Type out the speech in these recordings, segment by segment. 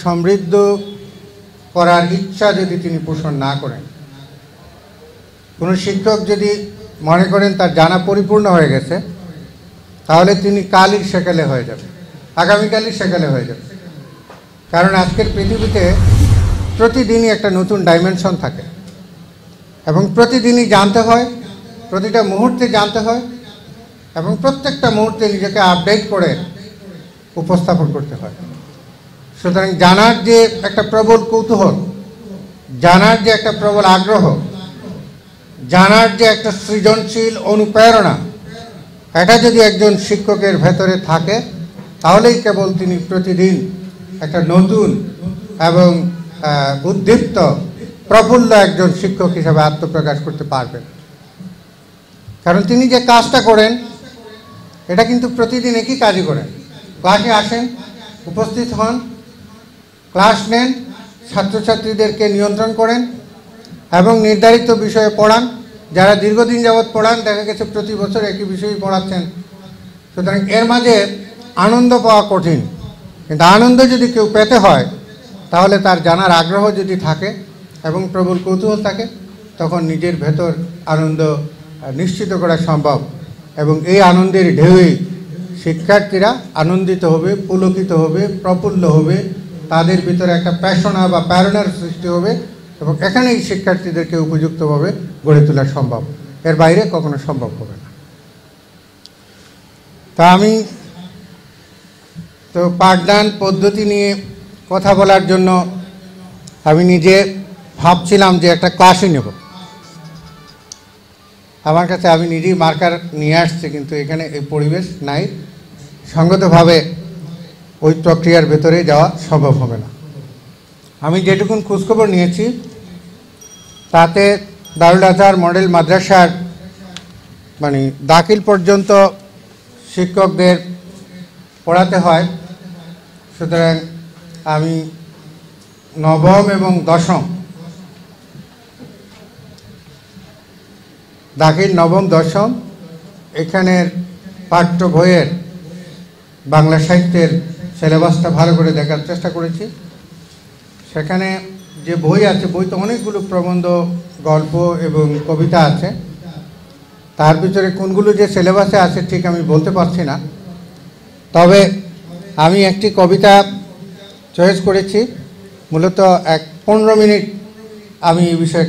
সমৃদ্ধ করার ইচ্ছা যদি তিনি পোষণ না করেন, কোনো শিক্ষক যদি মনে করেন তার জানা পরিপূর্ণ হয়ে গেছে, তাহলে তিনি কালই সেকালে হয়ে যাবে, আগামীকালই সেকালে হয়ে যাবে। কারণ আজকের পৃথিবীতে প্রতিদিনই একটা নতুন ডাইমেনশন থাকে এবং প্রতিদিনই জানতে হয়, প্রতিটা মুহূর্তে জানতে হয় এবং প্রত্যেকটা মুহূর্তে নিজেকে আপডেট করে উপস্থাপন করতে হয়। সুতরাং জানার যে একটা প্রবল কৌতূহল, জানার যে একটা প্রবল আগ্রহ, জানার যে একটা সৃজনশীল অনুপ্রেরণা, এটা যদি একজন শিক্ষকের ভেতরে থাকে, তাহলেই কেবল তিনি প্রতিদিন একটা নতুন এবং উদ্দীপ্ত প্রফুল্ল একজন শিক্ষক হিসেবে আত্মপ্রকাশ করতে পারবেন। কারণ তিনি যে কাজটা করেন এটা কিন্তু প্রতিদিন একই কাজই করেন। ক্লাসে আসেন, উপস্থিত হন, ক্লাস নেন, ছাত্রছাত্রীদেরকে নিয়ন্ত্রণ করেন এবং নির্ধারিত বিষয়ে পড়ান। যারা দীর্ঘদিন যাবৎ পড়ান, দেখা গেছে প্রতি বছর একই বিষয়ই পড়াচ্ছেন। সুতরাং এর মাঝে আনন্দ পাওয়া কঠিন, কিন্তু আনন্দ যদি কেউ পেতে হয় তাহলে তার জানার আগ্রহ যদি থাকে এবং প্রবল কৌতূহল থাকে, তখন নিজের ভেতর আনন্দ নিশ্চিত করা সম্ভব এবং এই আনন্দের ঢেউই শিক্ষার্থীরা আনন্দিত হবে, পুলকিত হবে, প্রফুল্ল হবে, তাদের ভিতরে একটা প্যাশনা বা প্রেরণার সৃষ্টি হবে এবং এখানেই শিক্ষার্থীদেরকে উপযুক্তভাবে গড়ে তোলা সম্ভব, এর বাইরে কখনো সম্ভব হবে না। তা আমি তো পাঠদান পদ্ধতি নিয়ে কথা বলার জন্য আমি নিজে ভাবছিলাম যে একটা ক্লাসই নেব। আমার কাছে আমি নিজেই মার্কার নিয়ে আসছি, কিন্তু এখানে এই পরিবেশ নাই, সঙ্গতভাবে ওই প্রক্রিয়ার ভেতরে যাওয়া সম্ভব হবে না। আমি যেটুকুন খোঁজখবর নিয়েছি তাতে দারুল আজহার মডেল মাদ্রাসার দাখিল পর্যন্ত শিক্ষকদের পড়াতে হয়। সুতরাং আমি নবম এবং দশম, দাখিল নবম দশম, এখানের পাঠ্য বইয়ের বাংলা সাহিত্যের সিলেবাসটা ভালো করে দেখার চেষ্টা করেছি। সেখানে যে বই আছে, বইতে অনেকগুলো প্রবন্ধ, গল্প এবং কবিতা আছে। তার ভিতরে কোনগুলো যে সিলেবাসে আছে ঠিক আমি বলতে পারছি না, তবে আমি একটি কবিতা চয়েস করেছি। মূলত 15 মিনিট আমি এই বিষয়ে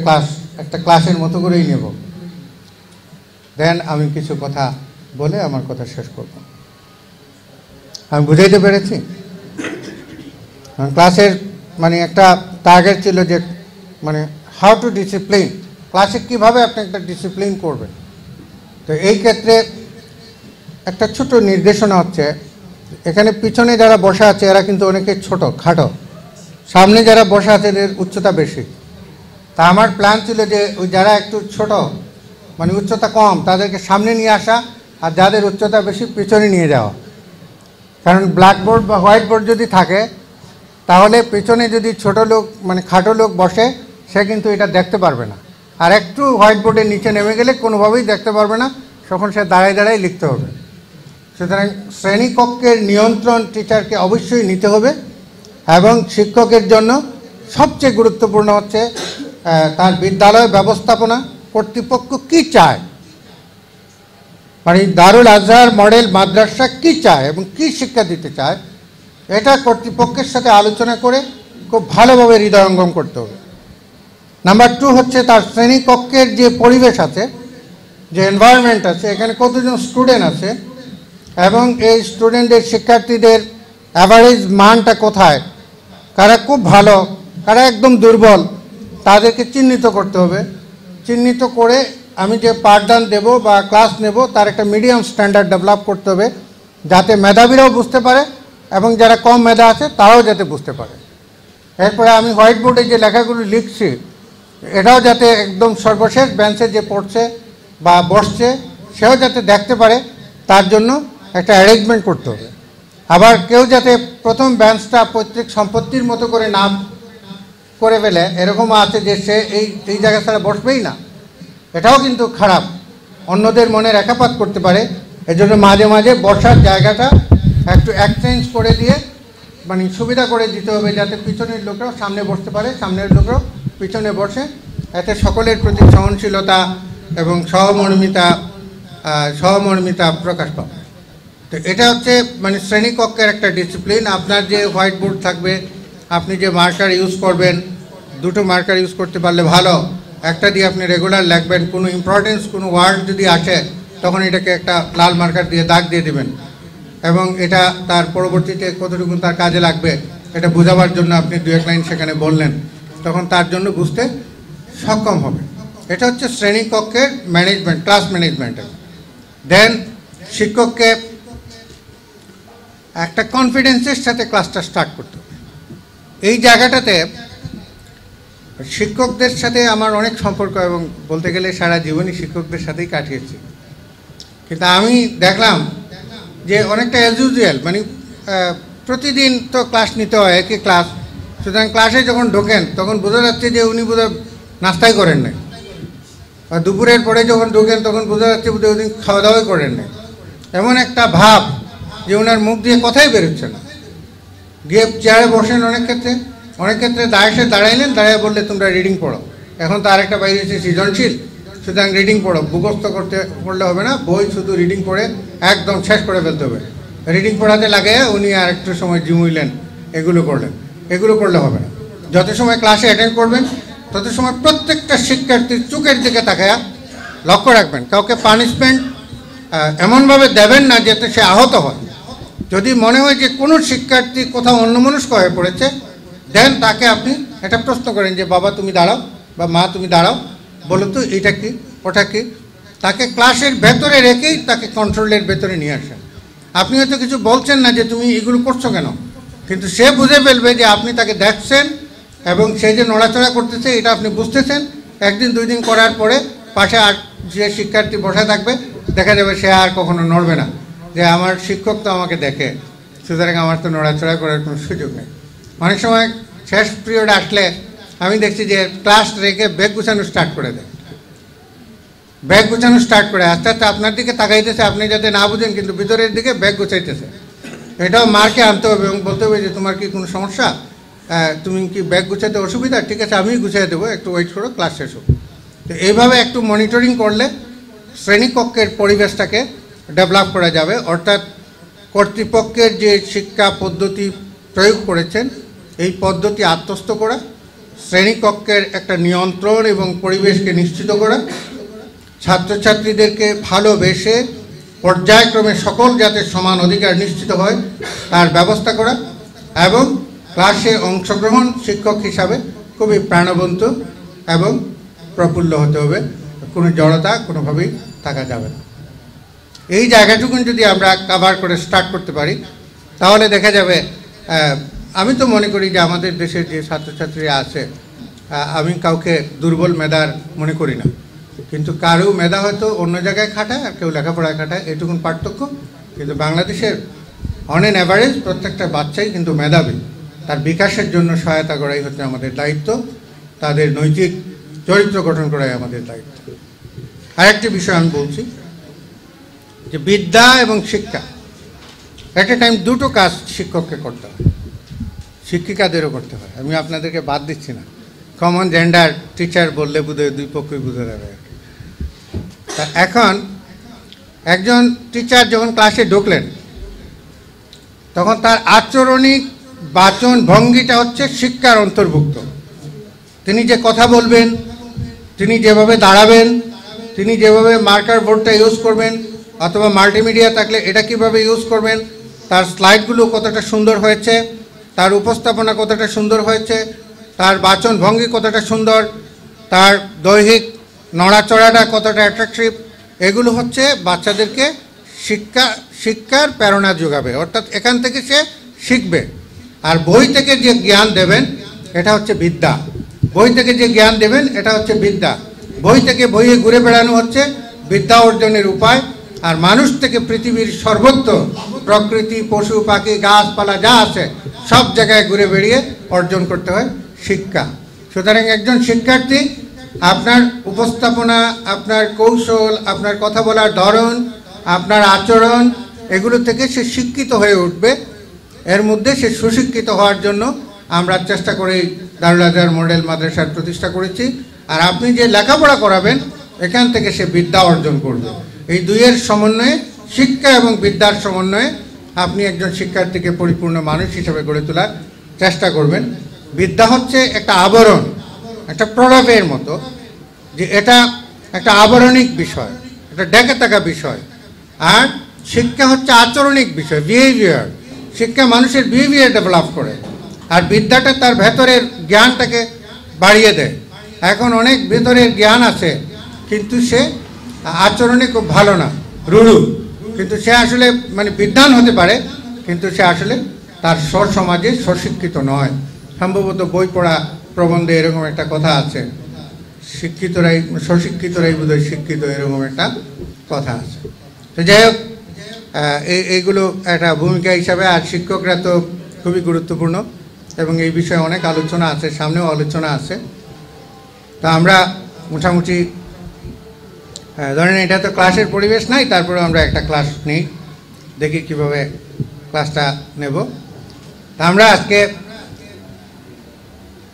একটা ক্লাসের মতো করেই নেব, দেন আমি কিছু কথা বলে আমার কথা শেষ করব। আমি বুঝাইতে পেরেছি? ক্লাসের একটা টার্গেট ছিল যে হাউ টু ডিসিপ্লিন, ক্লাসে কীভাবে আপনি একটা ডিসিপ্লিন করবেন। তো এই ক্ষেত্রে একটা ছোট নির্দেশনা হচ্ছে, এখানে পিছনে যারা বসা আছে এরা কিন্তু অনেকে ছোট খাটো, সামনে যারা বসা আছে এদের উচ্চতা বেশি। তা আমার প্ল্যান ছিল যে ওই যারা একটু ছোট উচ্চতা কম তাদেরকে সামনে নিয়ে আসা, আর যাদের উচ্চতা বেশি পিছনে নিয়ে যাওয়া। কারণ ব্ল্যাকবোর্ড বা হোয়াইট বোর্ড যদি থাকে তাহলে পিছনে যদি ছোট লোক খাটো লোক বসে, সে কিন্তু এটা দেখতে পারবে না। আর একটু হোয়াইট বোর্ডের নিচে নেমে গেলে কোনোভাবেই দেখতে পারবে না, তখন সে দাঁড়ায় দাঁড়ায় লিখতে হবে। সুতরাং শ্রেণীকক্ষের নিয়ন্ত্রণ টিচারকে অবশ্যই নিতে হবে এবং শিক্ষকের জন্য সবচেয়ে গুরুত্বপূর্ণ হচ্ছে তার বিদ্যালয় ব্যবস্থাপনা কর্তৃপক্ষ কি চায়, দারুল আজহার মডেল মাদ্রাসা কি চায় এবং কি শিক্ষা দিতে চায়, এটা কর্তৃপক্ষের সাথে আলোচনা করে খুব ভালোভাবে হৃদয়ঙ্গম করতে হবে। নাম্বার 2 হচ্ছে তার শ্রেণীকক্ষের যে পরিবেশ আছে, যে এনভায়রনমেন্ট আছে, এখানে কতজন স্টুডেন্ট আছে এবং এই স্টুডেন্টদের শিক্ষার্থীদের অ্যাভারেজ মানটা কোথায়, কারা খুব ভালো, কারা একদম দুর্বল, তাদেরকে চিহ্নিত করতে হবে। চিহ্নিত করে আমি যে পাঠদান দেব বা ক্লাস নেব তার একটা মিডিয়াম স্ট্যান্ডার্ড ডেভেলপ করতে হবে, যাতে মেধাবীরাও বুঝতে পারে এবং যারা কম মেধা আছে তারাও যাতে বুঝতে পারে। এরপরে আমি হোয়াইট বোর্ডে যে লেখাগুলো লিখছি এটাও যাতে একদম সর্বশেষ বেঞ্চে যে পড়ছে বা বসছে সেও যাতে দেখতে পারে, তার জন্য একটা অ্যারেঞ্জমেন্ট করতে হবে। আবার কেউ যাতে প্রথম বেঞ্চটা পৈতৃক সম্পত্তির মতো করে নাম করে ফেলে, এরকমও আছে যে সে এই জায়গা ছাড়া বসবেই না, এটাও কিন্তু খারাপ, অন্যদের মনে রেখাপাত করতে পারে। এজন্য মাঝে মাঝে বসার জায়গাটা একটু এক্সচেঞ্জ করে দিয়ে মানে সুবিধা করে দিতে হবে যাতে পিছনের লোকরাও সামনে বসতে পারে, সামনের লোকরাও পিছনে বসে, এতে সকলের প্রতি সহনশীলতা এবং সহমর্মিতা প্রকাশ পাবে। তো এটা হচ্ছে মানে শ্রেণীকক্ষের একটা ডিসিপ্লিন। আপনার যে হোয়াইট বোর্ড থাকবে, আপনি যে মার্কার ইউজ করবেন, দুটো মার্কার ইউজ করতে পারলে ভালো, একটা দিয়ে আপনি রেগুলার লিখবেন, কোনো ইম্পর্টেন্স কোনো ওয়ার্ড যদি আসে তখন এটাকে একটা লাল মার্কার দিয়ে দাগ দিয়ে দেবেন, এবং এটা তার পরবর্তীতে কতটুকু তার কাজে লাগবে এটা বোঝাবার জন্য আপনি দু এক লাইন সেখানে বললেন, তখন তার জন্য বুঝতে সক্ষম হবে। এটা হচ্ছে শ্রেণীকক্ষের ম্যানেজমেন্ট, ক্লাস ম্যানেজমেন্টের। দেন শিক্ষককে একটা কনফিডেন্সের সাথে ক্লাসটা স্টার্ট করতে হবে। এই জায়গাটাতে শিক্ষকদের সাথে আমার অনেক সম্পর্ক, এবং বলতে গেলে সারা জীবনই শিক্ষকদের সাথেই কাটিয়েছি। কিন্তু আমি দেখলাম যে অনেকটা অ্যাজ ইউজুয়াল, মানে প্রতিদিন তো ক্লাস নিতে হয়, একই ক্লাস, সুতরাং ক্লাসে যখন ঢোকেন তখন বোঝা যাচ্ছে যে উনি বোধহয় নাস্তাই করেন নাই, আর দুপুরের পরে যখন ঢোকেন তখন বোঝা যাচ্ছে বোধহয় উনি খাওয়া দাওয়াই করেন নাই। এমন একটা ভাব যে ওনার মুখ দিয়ে কথাই বেরোচ্ছে না। গিয়ে চেয়ারে বসেন, অনেক ক্ষেত্রে দাঁড়াইলেন, দাঁড়িয়ে বললে তোমরা রিডিং পড়ো। এখন তো আরেকটা বাইরে হচ্ছে সৃজনশীল, সুতরাং রিডিং পড়ো, মুখস্থ পড়লে হবে না, বই শুধু রিডিং পড়ে একদম শেষ করে ফেলতে হবে। রিডিং পড়াতে লাগে উনি আর একটু সময় জিমুইলেন, এগুলো করলে হবে না। যত সময় ক্লাসে অ্যাটেন্ড করবেন তত সময় প্রত্যেকটা শিক্ষার্থীর চোখের দিকে তাকায়া লক্ষ্য রাখবেন। কাউকে পানিশমেন্ট এমনভাবে দেবেন না যাতে সে আহত হয়। যদি মনে হয় যে কোনো শিক্ষার্থী কোথাও অন্যমনস্ক হয়ে পড়েছে, দেন তাকে আপনি একটা প্রশ্ন করেন যে বাবা তুমি দাঁড়াও, বা মা তুমি দাঁড়াও, বলো তো এটা কি ওটা কি। তাকে ক্লাসের ভেতরে রেখেই তাকে কন্ট্রোলের ভেতরে নিয়ে আসেন। আপনি হয়তো কিছু বলছেন না যে তুমি এগুলো করছো কেন, কিন্তু সে বুঝে ফেলবে যে আপনি তাকে দেখছেন এবং সে যে নড়াচড়া করতেছে এটা আপনি বুঝতেছেন। একদিন দুই দিন করার পরে পাশে আর যে শিক্ষার্থী বসে থাকবে, দেখা যাবে সে আর কখনো নড়বে না, যে আমার শিক্ষক তো আমাকে দেখে, সুতরাং আমার তো নড়াচড়া করার কোনো সুযোগ নেই। অনেক সময় শেষ পিরিয়ড আসলে আমি দেখছি যে ক্লাস রেখে ব্যাগ গুছানো স্টার্ট করে দেয়, আস্তে আস্তে আপনার দিকে তাকাইতেছে, আপনি যাতে না বুঝেন কিন্তু ভিতরের দিকে ব্যাগ গুছাইতেছে। এটাও মারকে আনতে হবে এবং বলতে হবে যে তোমার কি কোনো সমস্যা, তুমি কি ব্যাগ গুছাতে অসুবিধা, ঠিক আছে আমিই গুছিয়ে দেবো, একটু ওয়েট করো, ক্লাস শেষ হোক। তো এইভাবে একটু মনিটরিং করলে শ্রেণীকক্ষের পরিবেশটাকে ডেভেলপ করা যাবে। অর্থাৎ কর্তৃপক্ষের যে শিক্ষা পদ্ধতি প্রয়োগ করেছেন এই পদ্ধতি আত্মস্থ করা, শ্রেণীকক্ষের একটা নিয়ন্ত্রণ এবং পরিবেশকে নিশ্চিত করা, ছাত্রছাত্রীদেরকে ভালোবেসে পর্যায়ক্রমে সকল যাতে সমান অধিকার নিশ্চিত হয় তার ব্যবস্থা করা, এবং ক্লাসে অংশগ্রহণ শিক্ষক হিসাবে খুবই প্রাণবন্ত এবং প্রফুল্ল হতে হবে, কোনো জড়তা কোনোভাবেই থাকা যাবে না। এই জায়গাটুকুন যদি আমরা কভার করে স্টার্ট করতে পারি তাহলে দেখা যাবে, আমি তো মনে করি যে আমাদের দেশের যে ছাত্রছাত্রীরা আছে, আমি কাউকে দুর্বল মেধার মনে করি না, কিন্তু কারো মেধা হয়তো অন্য জায়গায় খাটায় আর কেউ লেখাপড়ায় খাটায়, এটুকুন পার্থক্য। কিন্তু বাংলাদেশের অন এন অ্যাভারেজ প্রত্যেকটা বাচ্চাই কিন্তু মেধাবী, তার বিকাশের জন্য সহায়তা করাই হচ্ছে আমাদের দায়িত্ব, তাদের নৈতিক চরিত্র গঠন করাই আমাদের দায়িত্ব। আরেকটি বিষয় আমি বলছি যে বিদ্যা এবং শিক্ষা এট এ টাইম দুটো কাজ শিক্ষককে করতে হয়, শিক্ষিকাদেরও করতে হয়। আমি আপনাদেরকে বাদ দিচ্ছি না, কমন জেন্ডার টিচার বললে বোধহয় দুই পক্ষই বুঝে যাবে। তা এখন একজন টিচার যখন ক্লাসে ঢুকলেন তখন তার আচরণিক বাচন ভঙ্গিটা হচ্ছে শিক্ষার অন্তর্ভুক্ত। তিনি যে কথা বলবেন, তিনি যেভাবে দাঁড়াবেন, তিনি যেভাবে মার্কার বোর্ডটা ইউজ করবেন অথবা মাল্টিমিডিয়া থাকলে এটা কিভাবে ইউজ করবেন, তার স্লাইডগুলো কতটা সুন্দর হয়েছে, তার উপস্থাপনা কতটা সুন্দর হয়েছে, তার বাচন ভঙ্গি কতটা সুন্দর, তার দৈহিক নড়াচড়াটা কতটা অ্যাট্রাকটিভ, এগুলো হচ্ছে বাচ্চাদেরকে শিক্ষার প্রেরণা যোগাবে। অর্থাৎ এখান থেকে সে শিখবে। আর বই থেকে যে জ্ঞান দেবেন এটা হচ্ছে বিদ্যা, বই থেকে যে জ্ঞান দেবেন এটা হচ্ছে বিদ্যা। বই থেকে বইয়ে ঘুরে বেড়ানো হচ্ছে বিদ্যা অর্জনের উপায়, আর মানুষ থেকে পৃথিবীর সর্বত্র প্রকৃতি, পশু পাখি, গাছপালা যা আছে সব জায়গায় ঘুরে বেড়িয়ে অর্জন করতে হয় শিক্ষা। সুতরাং একজন শিক্ষার্থী আপনার উপস্থাপনা, আপনার কৌশল, আপনার কথা বলার ধরন, আপনার আচরণ, এগুলো থেকে সে শিক্ষিত হয়ে উঠবে এর মধ্যে সে সুশিক্ষিত হওয়ার জন্য আমরা চেষ্টা করে দারুল আজহার মডেল মাদ্রাসার প্রতিষ্ঠা করেছি। আর আপনি যে লেখাপড়া করাবেন এখান থেকে সে বিদ্যা অর্জন করবে। এই দুইয়ের সমন্বয়ে, শিক্ষা এবং বিদ্যার সমন্বয়ে আপনি একজন শিক্ষার্থীকে পরিপূর্ণ মানুষ হিসেবে গড়ে তোলার চেষ্টা করবেন। বিদ্যা হচ্ছে একটা আবরণ, একটা প্রলাপের মতো, যে এটা একটা আবরণিক বিষয়, একটা ডেকে থাকা বিষয়। আর শিক্ষা হচ্ছে আচরণিক বিষয়, বিহেভিয়ার। শিক্ষা মানুষের বিহেভিয়ার ডেভেলপ করে, আর বিদ্যাটা তার ভেতরের জ্ঞানটাকে বাড়িয়ে দেয়। এখন অনেক ভেতরের জ্ঞান আছে কিন্তু সে আচরণে খুব ভালো না, রুড়ু, কিন্তু সে আসলে মানে বিদ্বান হতে পারে কিন্তু সে আসলে তার সমাজে স্বশিক্ষিত নয়। সম্ভবত বই পড়া প্রবন্ধে এরকম একটা কথা আছে, শিক্ষিতরাই স্বশিক্ষিতরাই বোধহয় শিক্ষিত, এরকম একটা কথা আছে। তো যাই হোক, এইগুলো একটা ভূমিকা হিসাবে। আর শিক্ষকরা তো খুবই গুরুত্বপূর্ণ এবং এই বিষয়ে অনেক আলোচনা আছে, সামনেও আলোচনা আছে। তো আমরা মোটামুটি ধরেন এটা তো ক্লাসের পরিবেশ নাই, তারপরে আমরা একটা ক্লাস নিই, দেখি কিভাবে ক্লাসটা নেব। তা আমরা আজকে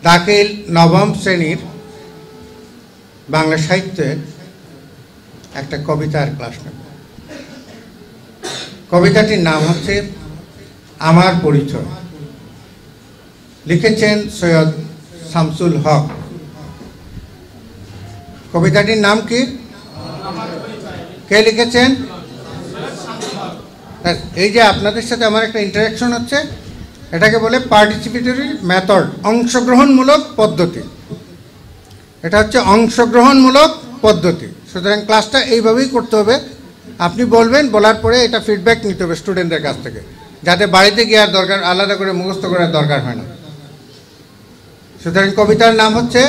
দাখিল নবম শ্রেণীর বাংলা সাহিত্যের একটা কবিতার ক্লাস নেব। কবিতাটির নাম হচ্ছে আমার পরিচয়। লিখেছেন সৈয়দ শামসুল হক। কবিতাটির নাম কি? কে লিখেছেন? এই যে আপনাদের সাথে আমার একটা ইন্টারাকশন হচ্ছে, এটাকে বলে পার্টিসিপেটরি মেথড, অংশগ্রহণমূলক পদ্ধতি। এটা হচ্ছে অংশগ্রহণমূলক পদ্ধতি। সুতরাং ক্লাসটা এইভাবেই করতে হবে। আপনি বলবেন, বলার পরে এটা ফিডব্যাক নিতে হবে স্টুডেন্টদের কাছ থেকে, যাতে বাড়িতে গিয়ে আর দরকার আলাদা করে মুখস্থ করার দরকার হয় না। সুতরাং কবিতার নাম হচ্ছে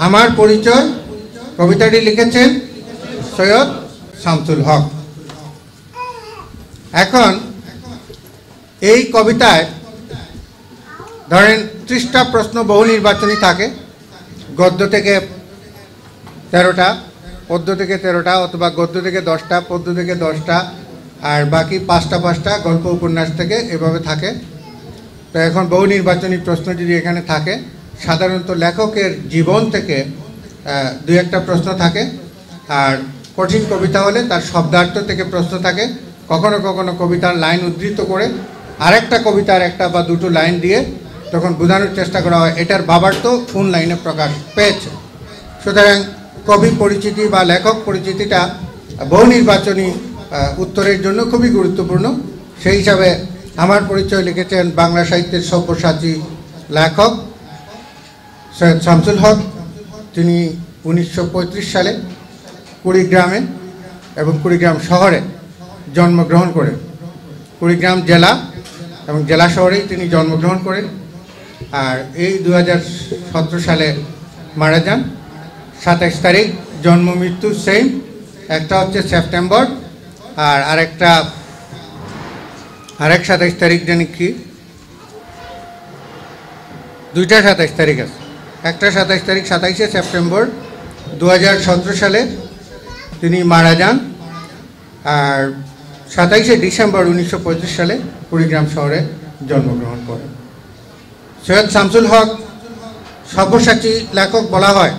আমার পরিচয়। কবিতাটি লিখেছেন সৈয়দ শামসুল হক। এখন এই কবিতায় ধরেন 30টা প্রশ্ন বহু নির্বাচনী থাকে, গদ্য থেকে 13টা, পদ্য থেকে 13টা, অথবা গদ্য থেকে 10টা, পদ্য থেকে 10টা, আর বাকি 5টা গল্প উপন্যাস থেকে এভাবে থাকে। তো এখন বহু নির্বাচনী প্রশ্ন যদি এখানে থাকে, সাধারণত লেখকের জীবন থেকে 2-1টা প্রশ্ন থাকে। আর কঠিন কবিতা হলে তার শব্দার্থ থেকে প্রশ্ন থাকে। কখনো কখনো কবিতার লাইন উদ্ধৃত করে আরেকটা কবিতার 1টা বা 2টো লাইন দিয়ে তখন বোঝানোর চেষ্টা করা হয় এটার ভাবার্থ কোন লাইনে প্রকাশ পেয়েছে। সুতরাং কবি পরিচিতি বা লেখক পরিচিতিটা বহু নির্বাচনী উত্তরের জন্য খুবই গুরুত্বপূর্ণ। সেই হিসাবে আমার পরিচয় লিখেছেন বাংলা সাহিত্যের সব্যসাচী লেখক সৈয়দ শামসুল হক। তিনি 1935 সালে কুড়িগ্রামে এবং কুড়িগ্রাম শহরে জন্মগ্রহণ করেন। কুড়িগ্রাম জেলা এবং জেলা শহরেই তিনি জন্মগ্রহণ করেন। আর এই 2017 সালে মারা যান। 27 তারিখ জন্ম মৃত্যু সেম, একটা হচ্ছে সেপ্টেম্বর আর আরেক 27 তারিখ জানি কি, 2টা 27 তারিখ আছে। একটা 27 তারিখ 27শে সেপ্টেম্বর 2017 সালে তিনি মারা যান। আর 27শে ডিসেম্বর 1935 সালে কুড়িগ্রাম শহরে জন্মগ্রহণ করেন। সৈয়দ শামসুল হক সব্যসাচী লেখক বলা হয়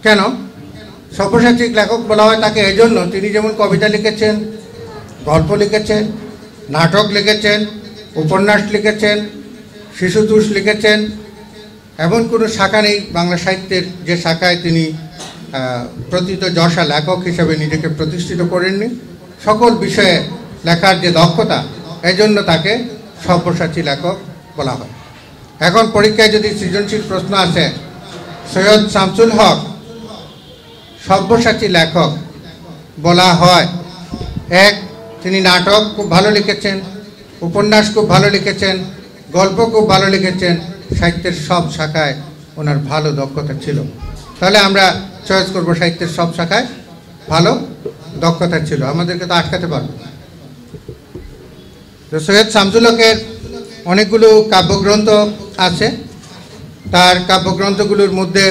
কেন? সব্যসাচী লেখক বলা হয় তাকে এজন্য, তিনি যেমন কবিতা লিখেছেন, গল্প লিখেছেন, নাটক লিখেছেন, উপন্যাস লিখেছেন, শিশুতোষ লিখেছেন, এমন কোনো শাখা নেই বাংলা সাহিত্যের যে শাখায় তিনি প্রথিতযশা লেখক হিসেবে নিজেকে প্রতিষ্ঠিত করেননি। সকল বিষয়ে লেখার যে দক্ষতা, এজন্য তাকে সব্যসাচী লেখক বলা হয়। এখন পরীক্ষায় যদি সৃজনশীল প্রশ্ন আসে, সৈয়দ শামসুল হক সব্যসাচী লেখক বলা হয়, 1, তিনি নাটক খুব ভালো লিখেছেন, উপন্যাস খুব ভালো লিখেছেন, গল্প খুব ভালো লিখেছেন, সাহিত্যের সব শাখায় ওনার ভালো দক্ষতা ছিল। তাহলে আমরা চয়েস করব সাহিত্যের সব শাখায় ভালো দক্ষতা ছিল, আমাদেরকে তো আটকাতে পারবে। তো সৈয়দ শামসুল হকের অনেকগুলো কাব্যগ্রন্থ আছে। তার কাব্যগ্রন্থগুলোর মধ্যে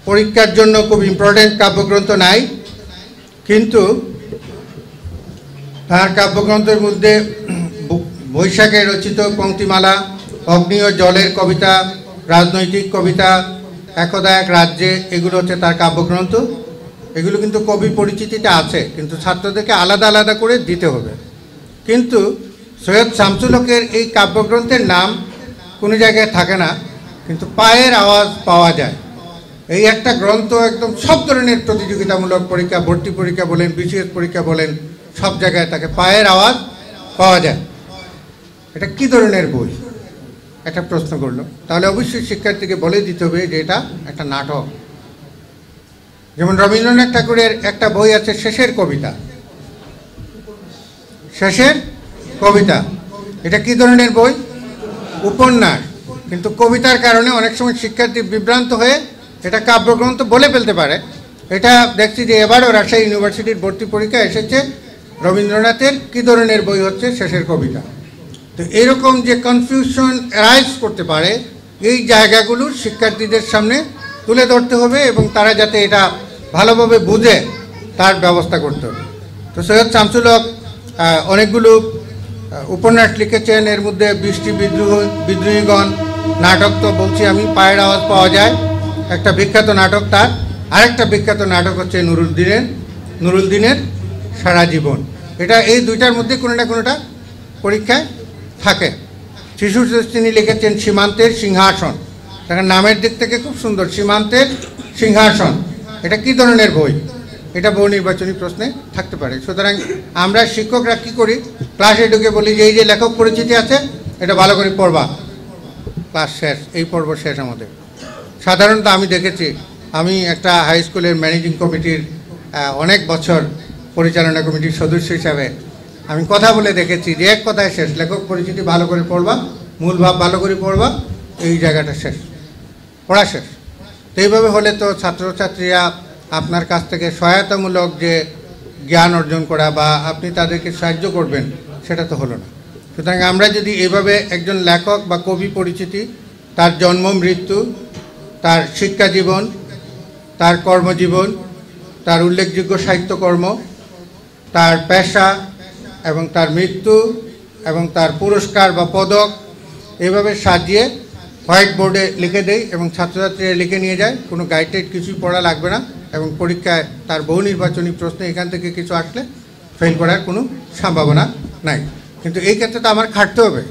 পরীক্ষার জন্য খুব ইম্পর্টেন্ট কাব্যগ্রন্থ নাই, কিন্তু তার কাব্যগ্রন্থের মধ্যে বৈশাখে রচিত পংক্তিমালা, অগ্নি ও জলের কবিতা, রাজনৈতিক কবিতা, একদা এক রাজ্যে, এগুলো হচ্ছে তার কাব্যগ্রন্থ। এগুলো কিন্তু কবি পরিচিতিতে আছে, কিন্তু ছাত্রদেরকে আলাদা আলাদা করে দিতে হবে। কিন্তু সৈয়দ শামসুল হকের এই কাব্যগ্রন্থের নাম কোনো জায়গায় থাকে না, কিন্তু পায়ের আওয়াজ পাওয়া যায়। এই একটা গ্রন্থ একদম সব ধরনের প্রতিযোগিতামূলক পরীক্ষা, ভর্তি পরীক্ষা বলেন, বিসিএস পরীক্ষা বলেন, সব জায়গায় তাকে পায়ের আওয়াজ পাওয়া যায়। এটা কি ধরনের বই? একটা প্রশ্ন করলো, তাহলে অবশ্যই শিক্ষার্থীকে বলে দিতে হবে যে এটা একটা নাটক। যেমন রবীন্দ্রনাথ ঠাকুরের একটা বই আছে শেষের কবিতা, শেষের কবিতা। এটা কি ধরনের বই? উপন্যাস। কিন্তু কবিতার কারণে অনেক সময় শিক্ষার্থী বিভ্রান্ত হয়ে এটা কাব্যগ্রন্থ বলে ফেলতে পারে। এটা দেখছি যে এবারও রাজশাহী ইউনিভার্সিটির ভর্তি পরীক্ষা এসেছে রবীন্দ্রনাথের কি ধরনের বই হচ্ছে শেষের কবিতা। তো এরকম যে কনফিউশন অ্যারাইজ করতে পারে, এই জায়গাগুলো শিক্ষার্থীদের সামনে তুলে ধরতে হবে এবং তারা যাতে এটা ভালোভাবে বুঝে তার ব্যবস্থা করতে হবে। তো সৈয়দ শামসুল হক অনেকগুলো উপন্যাস লিখেছেন, এর মধ্যে বৃষ্টি, বিদ্রোহীগণ, নাটক তো বলছি আমি, পায়ের আওয়াজ পাওয়া যায় একটা বিখ্যাত নাটক তার। আরেকটা বিখ্যাত নাটক হচ্ছে নুরুলদিনের সারা জীবন। এটা এই দুইটার মধ্যে কোনো না কোনোটা পরীক্ষায় থাকে। শিশু তিনি লিখেছেন সীমান্তের সিংহাসন, তার নামের দিক থেকে খুব সুন্দর, সীমান্তের সিংহাসন। এটা কি ধরনের বই? এটা বহু নির্বাচনী প্রশ্নে থাকতে পারে। সুতরাং আমরা শিক্ষকরা কি করি, ক্লাসে ঢুকে বলি যে এই যে লেখক পরিচিতি আছে এটা ভালো করে পড়বা, ক্লাস শেষ, এই পর্ব শেষ আমাদের। সাধারণত আমি দেখেছি, আমি একটা হাই স্কুলের ম্যানেজিং কমিটির অনেক বছর পরিচালনা কমিটির সদস্য হিসাবে আমি কথা বলে দেখেছি যে এক কথায় শেষ, লেখক পরিচিতি ভালো করে পড়বা, মূল ভাব ভালো করে পড়বা, এই জায়গাটা শেষ, পড়া শেষ। তো এইভাবে হলে তো ছাত্রছাত্রীরা আপনার কাছ থেকে সহায়তামূলক যে জ্ঞান অর্জন করা বা আপনি তাদেরকে সাহায্য করবেন সেটা তো হলো না। সুতরাং আমরা যদি এভাবে একজন লেখক বা কবি পরিচিতি, তার জন্ম মৃত্যু, তার শিক্ষা জীবন, তার কর্মজীবন, তার উল্লেখযোগ্য সাহিত্যকর্ম, তার পেশা এবং তার মৃত্যু এবং তার পুরস্কার বা পদক এভাবে সাজিয়ে হোয়াইট বোর্ডে লিখে দেই এবং ছাত্রছাত্রীরা লিখে নিয়ে যায়, কোনো গাইড কিছুই পড়া লাগবে না এবং পরীক্ষায় তার বহু নির্বাচনী প্রশ্নে এখান থেকে কিছু আসলে ফেল করার কোনো সম্ভাবনা নাই। কিন্তু এই ক্ষেত্রে তো আমার খাটতে হবে,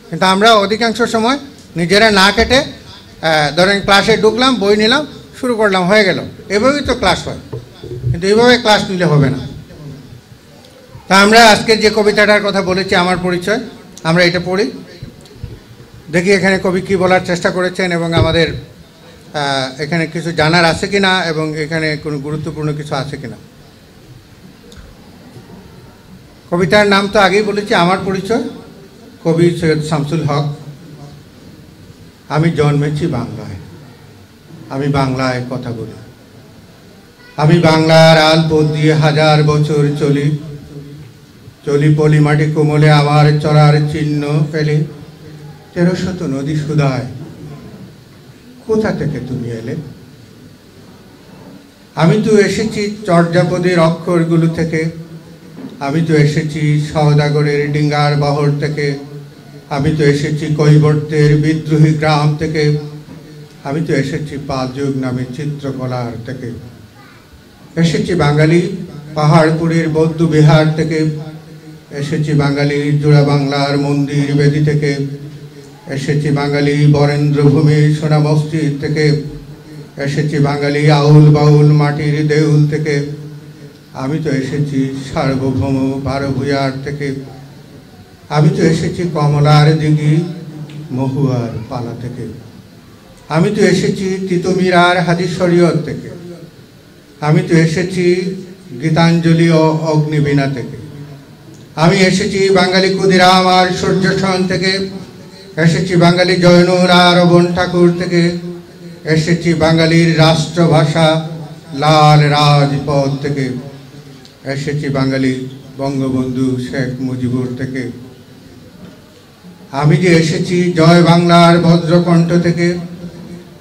কিন্তু আমরা অধিকাংশ সময় নিজেরা না কেটে ধরেন ক্লাসে ঢুকলাম, বই নিলাম, শুরু করলাম, হয়ে গেল, এভাবেই তো ক্লাস হয়। কিন্তু এইভাবে ক্লাস নিলে হবে না। তা আমরা আজকে যে কবিতাটার কথা বলেছি, আমার পরিচয়, আমরা এটা পড়ি, দেখি এখানে কবি কী বলার চেষ্টা করেছেন এবং আমাদের এখানে কিছু জানার আছে কিনা এবং এখানে কোনো গুরুত্বপূর্ণ কিছু আছে কিনা। কবিতার নাম তো আগেই বলেছি, আমার পরিচয়, কবি সৈয়দ শামসুল হক। আমি জন্মেছি বাংলায়, আমি বাংলায় কথা বলি, আমি বাংলার আলপথ দিয়ে হাজার বছর চলি, চলি পলি মাটি কোমলে আমার চলার চিহ্ন ফেলে, 1300 নদী সুধায়, কোথা থেকে তুমি এলে? আমি তো এসেছি চর্যাপদের অক্ষরগুলো থেকে, আমি তো এসেছি সওদাগরের ডিঙ্গার বহর থেকে, আমি তো এসেছি কৈবর্তের বিদ্রোহী গ্রাম থেকে, আমি তো এসেছি পালযুগ নামে চিত্রকলার থেকে, এসেছি বাঙালি পাহাড়পুরের বৌদ্ধ বিহার থেকে, এসেছি বাঙালি জোড়া বাংলার মন্দির বেদি থেকে, এসেছি বাঙালি বরেন্দ্রভূমির সোনা মসজিদ থেকে, এসেছি বাঙালি আউল বাউল মাটির দেউল থেকে, আমি তো এসেছি সার্বভৌম 12 ভূঁইয়ার থেকে, আমি তো এসেছি কমলার দিঘি মহুয়ার পালা থেকে, আমি তো এসেছি তিতুমিরার হাদিস শরীয়ত থেকে, আমি তো এসেছি গীতাঞ্জলি ও অগ্নিবীণা থেকে, আমি এসেছি বাঙালি ক্ষুদিরাম আর সূর্যসন থেকে, এসেছি বাঙালি জয়নুর আর বন ঠাকুর থেকে, এসেছি বাঙালির রাষ্ট্রভাষা লাল রাজপথ থেকে, এসেছি বাঙালি বঙ্গবন্ধু শেখ মুজিবুর থেকে, আমি যে এসেছি জয় বাংলার ভদ্রকণ্ঠ থেকে,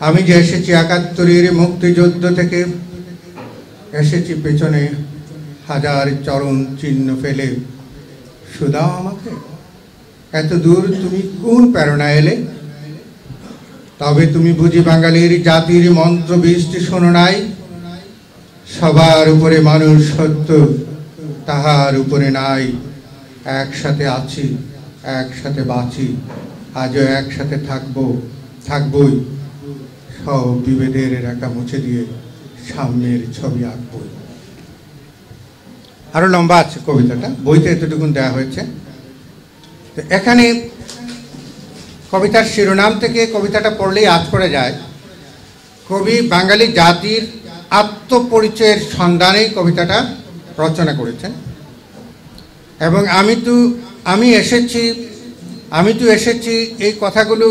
আমি যে এসেছি 71-এর মুক্তিযুদ্ধ থেকে, এসেছি পেছনে হাজার চরণ চিহ্ন ফেলে, শুধাও আমাকে, এত দূর তুমি কোন প্রেরণা এলে? তবে তুমি বুঝি বাঙালির জাতির মন্ত্র বৃষ্টি শোনো নাই? সবার উপরে মানুষ সত্য, তাহার উপরে নাই। একসাথে আছি, একসাথে বাঁচি, আজও একসাথে থাকবই। সব বিভেদের রেখা মুছে দিয়ে সামনের ছবি আঁকবই। আরো লম্বা আছে কবিতাটা, বইতে এতটুকুন দেওয়া হয়েছে। তো এখানে কবিতার শিরোনাম থেকে কবিতাটা পড়লেই আজ করে যায়, কবি বাঙালি জাতির আত্মপরিচয়ের সন্ধানেই কবিতাটা রচনা করেছেন। এবং আমি এসেছি এই কথাগুলো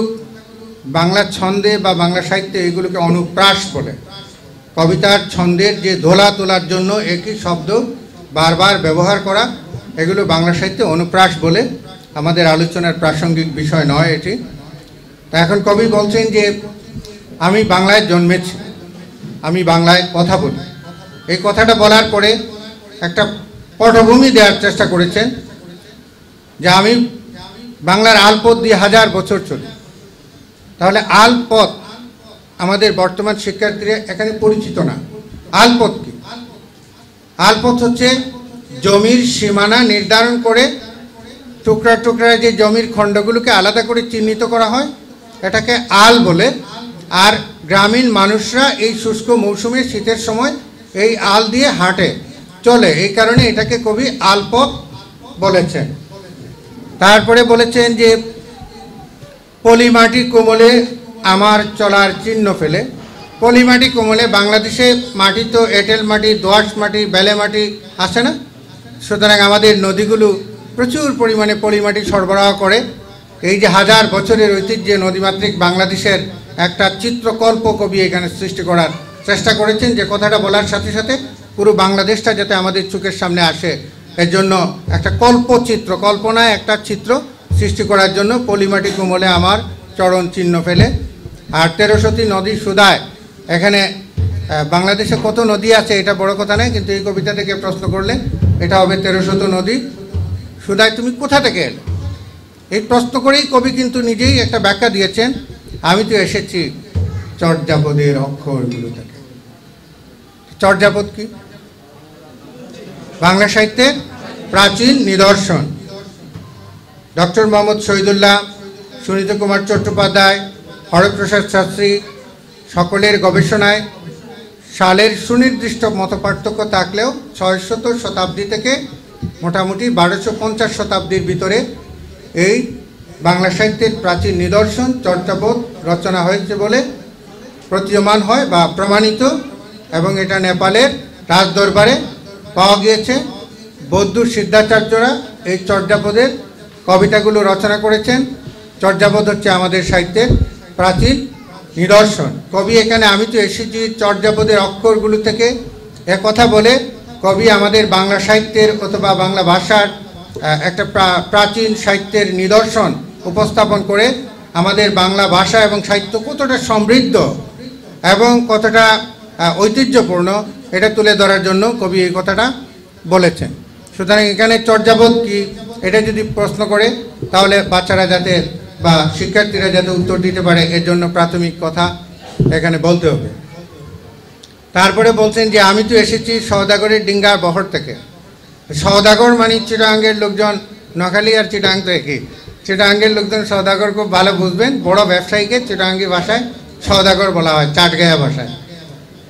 বাংলা ছন্দে বা বাংলা সাহিত্যে এগুলোকে অনুপ্রাস বলে। কবিতার ছন্দের যে দোলা তোলার জন্য একই শব্দ বারবার ব্যবহার করা, এগুলো বাংলা সাহিত্যে অনুপ্রাস বলে। আমাদের আলোচনার প্রাসঙ্গিক বিষয় নয় এটি। তা এখন কবি বলছেন যে আমি বাংলায় জন্মেছি, আমি বাংলায় কথা বলি। এই কথাটা বলার পরে একটা পটভূমি দেওয়ার চেষ্টা করেছেন যে আমি বাংলার আলপথ দিয়ে 1000 বছর চলি। তাহলে আলপথ আমাদের বর্তমান শিক্ষার্থীরা এখানে পরিচিত না। আলপথ কি? আলপথ হচ্ছে জমির সীমানা নির্ধারণ করে টুকরা টুকরা যে জমির খণ্ডগুলোকে আলাদা করে চিহ্নিত করা হয়, এটাকে আল বলে। আর গ্রামীণ মানুষরা এই শুষ্ক মৌসুমে শীতের সময় এই আল দিয়ে হাঁটে চলে, এই কারণে এটাকে কবি আলপথ বলেছেন। তারপরে বলেছেন যে পলিমাটি কোমলে আমার চলার চিহ্ন ফেলে। পলিমাটি কোমলে, বাংলাদেশে মাটি তো এঁটেল মাটি, দোআঁশ মাটি, বেলে মাটি আছে না? সুতরাং আমাদের নদীগুলো প্রচুর পরিমাণে পলিমাটি সরবরাহ করে। এই যে 1000 বছরের ঐতিহ্যে নদীমাতৃক বাংলাদেশের একটা চিত্রকল্প কবি এখানে সৃষ্টি করার চেষ্টা করেছেন, যে কথাটা বলার সাথে সাথে পুরো বাংলাদেশটা যাতে আমাদের চোখের সামনে আসে, এর জন্য একটা কল্পনায় একটা চিত্র সৃষ্টি করার জন্য পলিমাটি কোমলে আমার চরণ চিহ্ন ফেলে। আর 1300টি নদী সুধায়। এখানে বাংলাদেশে কত নদী আছে এটা বড় কথা নয়, কিন্তু এই কবিতা থেকে প্রশ্ন করলে এটা হবে 1300 নদী সুধায় তুমি কোথা থেকে এলে। এই প্রশ্ন করেই কবি কিন্তু নিজেই একটা ব্যাখ্যা দিয়েছেন, আমি তো এসেছি চর্যাপদের অক্ষরগুলো থেকে। চর্যাপদ কি? বাংলা সাহিত্যের প্রাচীন নিদর্শন। ডক্টর মোহাম্মদ শহীদুল্লাহ, সুনীত কুমার চট্টোপাধ্যায়, হরপ্রসাদ শাস্ত্রী সকলের গবেষণায় সালের সুনির্দিষ্ট মতপার্থক্য থাকলেও 600 শতাব্দী থেকে মোটামুটি 1250 শতাব্দীর ভিতরে এই বাংলা সাহিত্যের প্রাচীন নিদর্শন চর্যাপদ রচনা হয়েছে বলে প্রতীয়মান হয় বা প্রমাণিত। এবং এটা নেপালের রাজদরবারে পাওয়া গিয়েছে। বৌদ্ধ সিদ্ধাচার্যরা এই চর্যাপদের কবিতাগুলো রচনা করেছেন। চর্যাপদ হচ্ছে আমাদের সাহিত্যের প্রাচীন নিদর্শন। কবি এখানে আমি তো এসেছি চর্যাপদের অক্ষরগুলো থেকে এ কথা বলে কবি আমাদের বাংলা সাহিত্যের অথবা বাংলা ভাষার একটা প্রাচীন সাহিত্যের নিদর্শন উপস্থাপন করে আমাদের বাংলা ভাষা এবং সাহিত্য কতটা সমৃদ্ধ এবং কতটা ঐতিহ্যপূর্ণ এটা তুলে ধরার জন্য কবি এই কথাটা বলেছেন। সুতরাং এখানে চর্যাপদ কি এটা যদি প্রশ্ন করে তাহলে বাচ্চারা যাতে বা শিক্ষার্থীরা যাতে উত্তর দিতে পারে এর জন্য প্রাথমিক কথা এখানে বলতে হবে। তারপরে বলছেন যে আমি তো এসেছি সওদাগরের ডিঙ্গার বহর থেকে। সওদাগর মানে চিটাগাঙ্গের লোকজন, নোয়াখালী আর চিটাগাং তো একই। চিটাগাঙ্গের লোকজন সওদাগর খুব ভালো বুঝবেন। বড় ব্যবসায়ীকে চিটাগাঙ্গি ভাষায় সওদাগর বলা হয়, চাটগাঁয়া ভাষায়।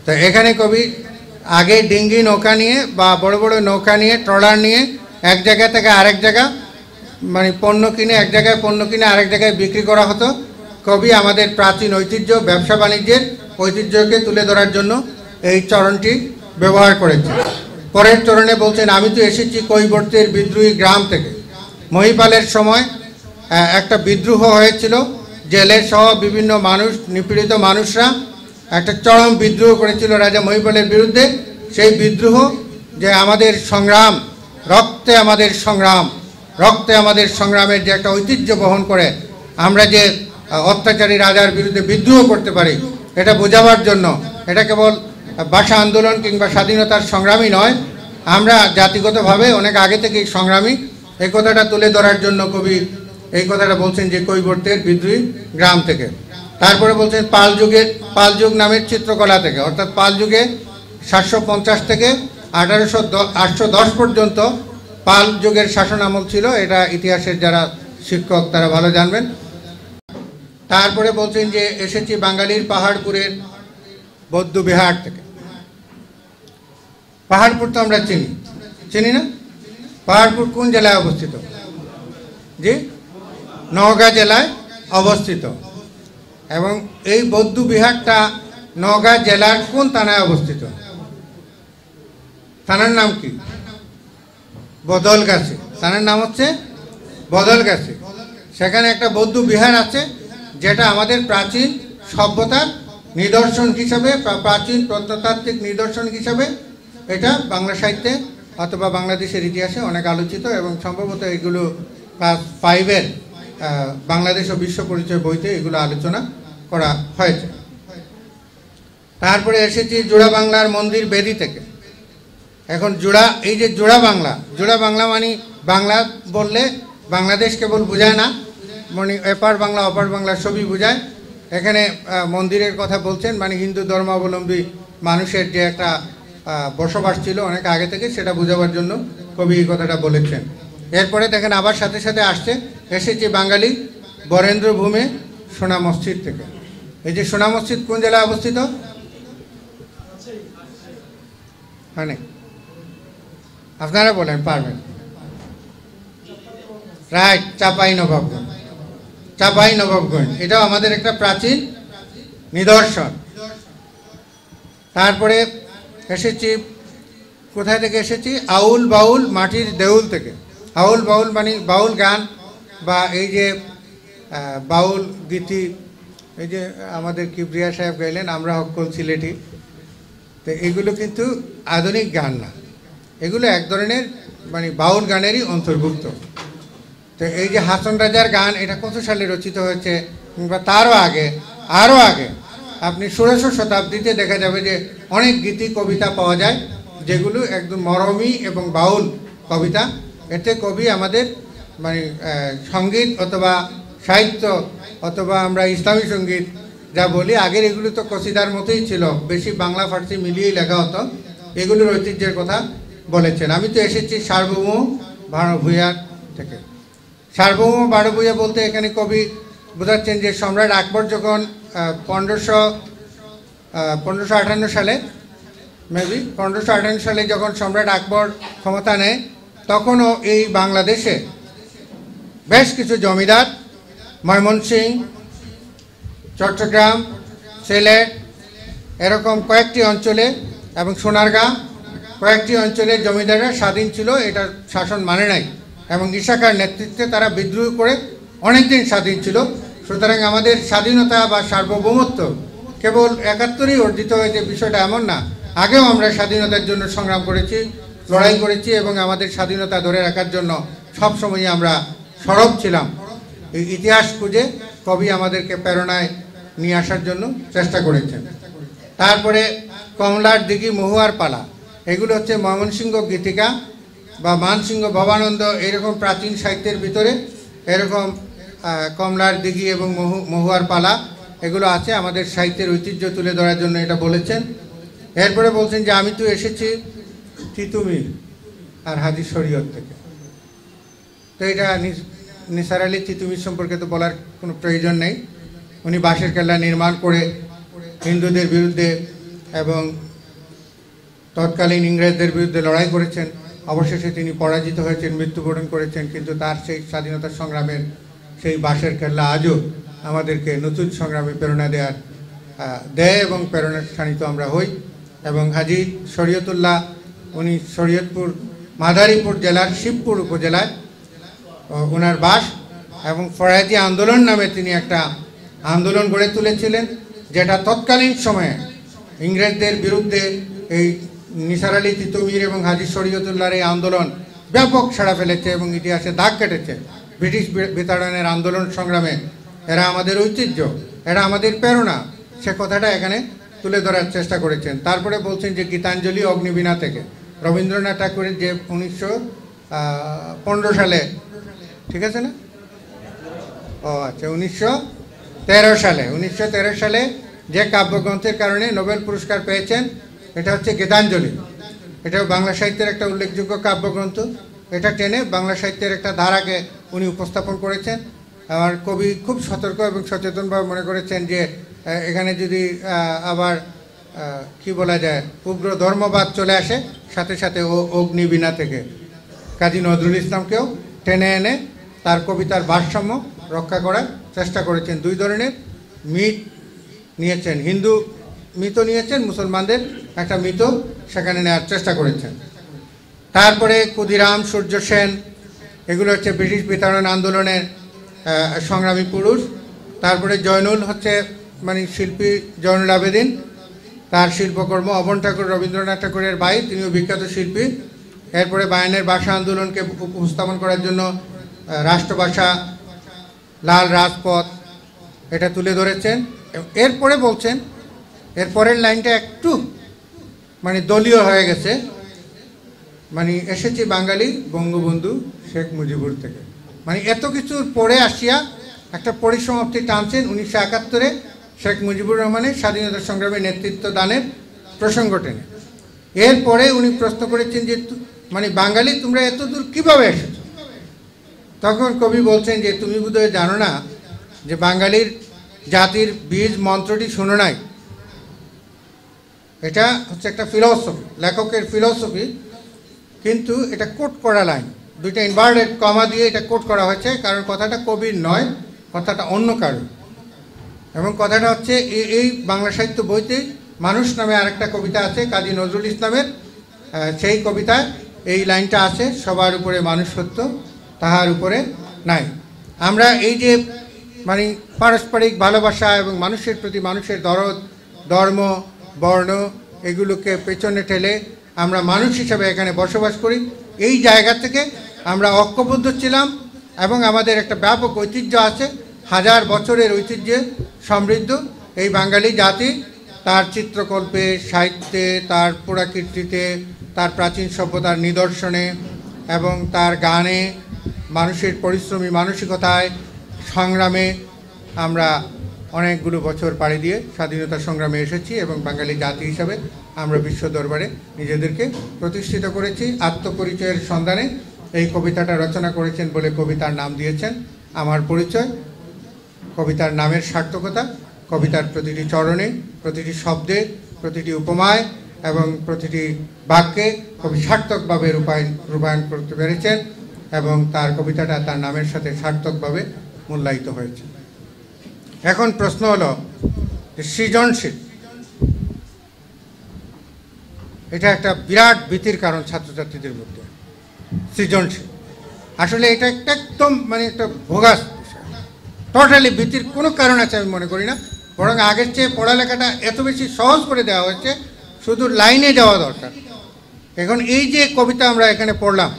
তো এখানে কবি আগে ডিঙ্গি নৌকা নিয়ে বা বড় বড় নৌকা নিয়ে ট্রলার নিয়ে এক জায়গা থেকে আরেক জায়গা মানে পণ্য কিনে এক জায়গায় পণ্য কিনে আরেক জায়গায় বিক্রি করা হতো। কবি আমাদের প্রাচীন ঐতিহ্য ব্যবসা বাণিজ্যের ঐতিহ্যকে তুলে ধরার জন্য এই চরণটি ব্যবহার করেছে। পরের চরণে বলছেন আমি তো এসেছি কৈবর্তের বিদ্রোহী গ্রাম থেকে। মহিপালের সময় একটা বিদ্রোহ হয়েছিল, জেলে সহ বিভিন্ন মানুষ, নিপীড়িত মানুষরা একটা চরম বিদ্রোহ করেছিল রাজা মহিপালের বিরুদ্ধে। সেই বিদ্রোহ যে আমাদের সংগ্রাম, রক্তে আমাদের সংগ্রামের যে একটা ঐতিহ্য বহন করে আমরা যে অত্যাচারী রাজার বিরুদ্ধে বিদ্রোহ করতে পারি এটা বোঝাবার জন্য, এটা কেবল ভাষা আন্দোলন কিংবা স্বাধীনতার সংগ্রামই নয়, আমরা জাতিগতভাবে অনেক আগে থেকেই সংগ্রামী, এই কথাটা তুলে ধরার জন্য কবি এই কথাটা বলছেন যে কৈবর্তের বিদ্রোহী গ্রাম থেকে। তারপরে বলছেন পাল যুগ নামের চিত্রকলা থেকে, অর্থাৎ পাল যুগে 750 থেকে 810 পর্যন্ত পাল যুগের শাসন আমল ছিল। এটা ইতিহাসের যারা শিক্ষক তারা ভালো জানবেন। তারপরে বলছেন যে এসেছি বাঙালির পাহাড়পুরের বৌদ্ধ বিহার থেকে। পাহাড়পুর তো আমরা চিনি না? পাহাড়পুর কোন জেলায় অবস্থিত? জি, নওগাঁ জেলায় অবস্থিত। এবং এই বৌদ্ধ বিহারটা নওগাঁ জেলার কোন থানায় অবস্থিত? থানার নাম কি? বদলগাছি। থানার নাম হচ্ছে বদলগাছি। সেখানে একটা বৌদ্ধ বিহার আছে, যেটা আমাদের প্রাচীন সভ্যতার নিদর্শন হিসাবে, প্রাচীন প্রত্নতাত্ত্বিক নিদর্শন হিসাবে এটা বাংলা সাহিত্যে অথবা বাংলাদেশের ইতিহাসে অনেক আলোচিত, এবং সম্ভবত এগুলো ক্লাস 5-এর বাংলাদেশ ও বিশ্ব পরিচয় বইতে এগুলো আলোচনা করা হয়েছে। তারপরে এসেছি জোড়া বাংলার মন্দির বেদি থেকে। এখন এই যে জোড়া বাংলা মানে বাংলা বললে বাংলাদেশ কেবল বোঝায় না, মানে এপার বাংলা অপার বাংলা সবই বোঝায়। এখানে মন্দিরের কথা বলছেন, মানে হিন্দু ধর্মাবলম্বী মানুষের যে একটা বসবাস ছিল অনেক আগে থেকে, সেটা বোঝাবার জন্য কবি এই কথাটা বলেছেন। এরপরে দেখেন আবার সাথে সাথে এসেছে বাঙালি বরেন্দ্র ভূমে সোনা মসজিদ থেকে। এই যে সোনা মসজিদ কোন জেলায় অবস্থিত? মানে আপনারা বলেন, পারবেন? রাইট, চাপাই নবাবগঞ্জ। এটাও আমাদের একটা প্রাচীন নিদর্শন। তারপরে এসেছি কোথায় থেকে এসেছি? আউল বাউল মাটির দেউল থেকে। আউল বাউল মানে বাউল গান বা এই যে বাউল গীতি, এই যে আমাদের কিবরিয়া সাহেব গাইলেন আমরা হক্কল সিলেটি, তো এগুলো কিন্তু আধুনিক গান না, এগুলো এক ধরনের মানে বাউল গানেরই অন্তর্ভুক্ত। তো এই যে হাসন রাজার গান, এটা কত সালে রচিত হয়েছে, কিংবা তারও আগে আরও আগে আপনি 16শো শতাব্দীতে দেখা যাবে যে অনেক গীতি কবিতা পাওয়া যায়, যেগুলো একদম মরমী এবং বাউল কবিতা। এতে কবি আমাদের মানে সঙ্গীত অথবা সাহিত্য অথবা আমরা ইসলামী সঙ্গীত যা বলি, আগের এগুলো তো কসিদার মতোই ছিল, বেশি বাংলা ফার্সি মিলিয়েই লেখা হতো। এগুলোর ঐতিহ্যের কথা বলেছেন। আমি তো এসেছি সার্বভৌম ভাড়ভূঁইয়া থেকে। সার্বভৌম ভাড়ভূঁইয়া বলতে এখানে কবি বোঝাচ্ছেন যে সম্রাট আকবর যখন 1558 সালে মেবি 1558 সালে যখন সম্রাট আকবর ক্ষমতা নেয়, তখনও এই বাংলাদেশে বেশ কিছু জমিদার ময়মনসিংহ, চট্টগ্রাম, সিলেট এরকম কয়েকটি অঞ্চলে এবং সোনারগাঁ কয়েকটি অঞ্চলে জমিদাররা স্বাধীন ছিল, এটা শাসন মানে নাই, এবং ইশাকার নেতৃত্বে তারা বিদ্রোহ করে অনেক দিন স্বাধীন ছিল। সুতরাং আমাদের স্বাধীনতা বা সার্বভৌমত্ব কেবল 71-ই অর্জিত হয়েছে বিষয়টা এমন না, আগেও আমরা স্বাধীনতার জন্য সংগ্রাম করেছি, লড়াই করেছি, এবং আমাদের স্বাধীনতা ধরে রাখার জন্য সবসময়ই আমরা সরব ছিলাম। এই ইতিহাস খুঁজে কবি আমাদেরকে প্রেরণায় নিয়ে আসার জন্য চেষ্টা করেছেন। তারপরে কমলার দিঘি মহুয়ার পালা, এগুলো হচ্ছে ময়মনসিংহ গীতিকা বা মানসিংহ ভবানন্দ, এরকম প্রাচীন সাহিত্যের ভিতরে এরকম কমলার দিঘি এবং মহুয়ার পালা এগুলো আছে, আমাদের সাহিত্যের ঐতিহ্য তুলে ধরার জন্য এটা বলেছেন। এরপরে বলছেন যে আমি তো এসেছি তিতুমির আর হাজী শরীয়ত থেকে। তো এটা নিসার আলী তিতুমির সম্পর্কে তো বলার কোনো প্রয়োজন নেই। উনি বাঁশের কেল্লা নির্মাণ করে হিন্দুদের বিরুদ্ধে এবং তৎকালীন ইংরেজদের বিরুদ্ধে লড়াই করেছেন। অবশেষে তিনি পরাজিত হয়েছেন, মৃত্যুবরণ করেছেন, কিন্তু তার সেই স্বাধীনতা সংগ্রামের সেই বাঁশের কেল্লা আজও আমাদেরকে নতুন সংগ্রামে প্রেরণা দেয় এবং প্রেরণার স্থানিত আমরা হই। এবং হাজী শরীয়তুল্লাহ, উনি শরীয়তপুর মাদারীপুর জেলার শিবপুর উপজেলায় ওনার বাস, এবং ফরাজি আন্দোলন নামে তিনি একটা আন্দোলন গড়ে তুলেছিলেন, যেটা তৎকালীন সময়ে ইংরেজদের বিরুদ্ধে এই নিসার আলী তিতুমির এবং হাজী শরীয়তুল্লাহর এই আন্দোলন ব্যাপক সাড়া ফেলেছে এবং ইতিহাসে দাগ কেটেছে। ব্রিটিশ বিতাড়নের আন্দোলন সংগ্রামে এরা আমাদের ঐতিহ্য, এরা আমাদের প্রেরণা, সে কথাটা এখানে তুলে ধরার চেষ্টা করেছেন। তারপরে বলছেন যে গীতাঞ্জলি অগ্নিবীণা থেকে, রবীন্দ্রনাথ ঠাকুরের যে 1915 সালে, ঠিক আছে না, ও আচ্ছা, 1913 সালে যে কাব্যগ্রন্থের কারণে নোবেল পুরস্কার পেয়েছেন এটা হচ্ছে গীতাঞ্জলি। এটাও বাংলা সাহিত্যের একটা উল্লেখযোগ্য কাব্যগ্রন্থ। এটা টেনে বাংলা সাহিত্যের একটা ধারাকে উনি উপস্থাপন করেছেন। আমার কবি খুব সতর্ক এবং সচেতনভাবে মনে করেছেন যে এখানে যদি আবার কি বলা যায় উগ্র ধর্মবাদ চলে আসে, সাথে সাথে ও অগ্নিবীণা থেকে কাজী নজরুল ইসলামকেও টেনে এনে তার কবিতার ভারসাম্য রক্ষা করার চেষ্টা করেছেন। দুই ধরনের মিথ নিয়েছেন, হিন্দু মিথও নিয়েছেন, মুসলমানদের একটা মিথও সেখানে নেওয়ার চেষ্টা করেছেন। তারপরে ক্ষুদিরাম, সূর্য সেন, এগুলো হচ্ছে ব্রিটিশ বিতাড়ন আন্দোলনের সংগ্রামী পুরুষ। তারপরে জয়নুল হচ্ছে মানে শিল্পী জয়নুল আবেদিন, তার শিল্পকর্ম অবন ঠাকুর রবীন্দ্রনাথ ঠাকুরের ভাই, তিনিও বিখ্যাত শিল্পী। এরপরে বায়ানের ভাষা আন্দোলনকে উপস্থাপন করার জন্য রাষ্ট্রভাষা লাল রাজপথ এটা তুলে ধরেছেন। এরপরে বলছেন, এরপরের লাইনটা একটু মানে দলীয় হয়ে গেছে, মানে এসেছি বাঙালি বঙ্গবন্ধু শেখ মুজিবুর থেকে। মানে এত কিছুর পরে আসিয়া একটা পরিসমাপ্তি টানছেন 1971-এ শেখ মুজিবুর রহমানের স্বাধীনতা সংগ্রামে নেতৃত্ব দানের প্রসঙ্গ টেনে। এরপরে উনি প্রশ্ন করেছেন যে মানে বাঙালি তোমরা এত দূর কীভাবে এসেছ? তখন কবি বলছেন যে তুমি বোধহয় জানো না যে বাঙালির জাতির বীজ মন্ত্রটি শুনো নাই। এটা হচ্ছে একটা ফিলসফি, লেখকের ফিলসফি, কিন্তু এটা কোট করা লাইন, দুইটা ইনভার্টেড কমা দিয়ে এটা কোট করা হয়েছে, কারণ কথাটা কবির নয়, কথাটা অন্য কারণ। এবং কথাটা হচ্ছে এই বাংলা সাহিত্য বইতে মানুষ নামে আরেকটা কবিতা আছে কাজী নজরুল ইসলামের, সেই কবিতায় এই লাইনটা আছে, সবার উপরে মানুষ সত্য, তাহার উপরে নাই। আমরা এই যে মানে পারস্পরিক ভালোবাসা এবং মানুষের প্রতি মানুষের দরদ, ধর্ম, বর্ণ এগুলোকে পেছনে ঠেলে আমরা মানুষ হিসাবে এখানে বসবাস করি, এই জায়গা থেকে আমরা ঐক্যবদ্ধ ছিলাম এবং আমাদের একটা ব্যাপক ঐতিহ্য আছে, হাজার বছরের ঐতিহ্যে সমৃদ্ধ এই বাঙালি জাতি। তার চিত্রকল্পে, সাহিত্যে, তার পুরাকীর্তিতে, তার প্রাচীন সভ্যতার নিদর্শনে এবং তার গানে, মানুষের পরিশ্রমী মানসিকতায়, সংগ্রামে আমরা অনেকগুলো বছর পাড়ি দিয়ে স্বাধীনতা সংগ্রামে এসেছি এবং বাঙালি জাতি হিসাবে আমরা বিশ্ব দরবারে নিজেদেরকে প্রতিষ্ঠিত করেছি। আত্মপরিচয়ের সন্ধানে এই কবিতাটা রচনা করেছেন বলে কবিতার নাম দিয়েছেন আমার পরিচয়। কবিতার নামের সার্থকতা কবিতার প্রতিটি চরণে, প্রতিটি শব্দে, প্রতিটি উপমায় এবং প্রতিটি বাক্যে কবি সার্থকভাবে রূপায়ণ করতে পেরেছেন এবং তার কবিতাটা তার নামের সাথে সার্থকভাবে মূল্যায়িত হয়েছে। এখন প্রশ্ন হলো সৃজনশীল, এটা একটা বিরাট ভীতির কারণ ছাত্রছাত্রীদের মধ্যে। সৃজনশীল আসলে এটা একটা একদম মানে একটা ভোগাস বিষয়, টোটালি ভীতির কোনো কারণ আছে আমি মনে করি না, বরং আগের চেয়ে পড়ালেখাটা এত বেশি সহজ করে দেওয়া হয়েছে, শুধু লাইনে যাওয়া দরকার। এখন এই যে কবিতা আমরা এখানে পড়লাম,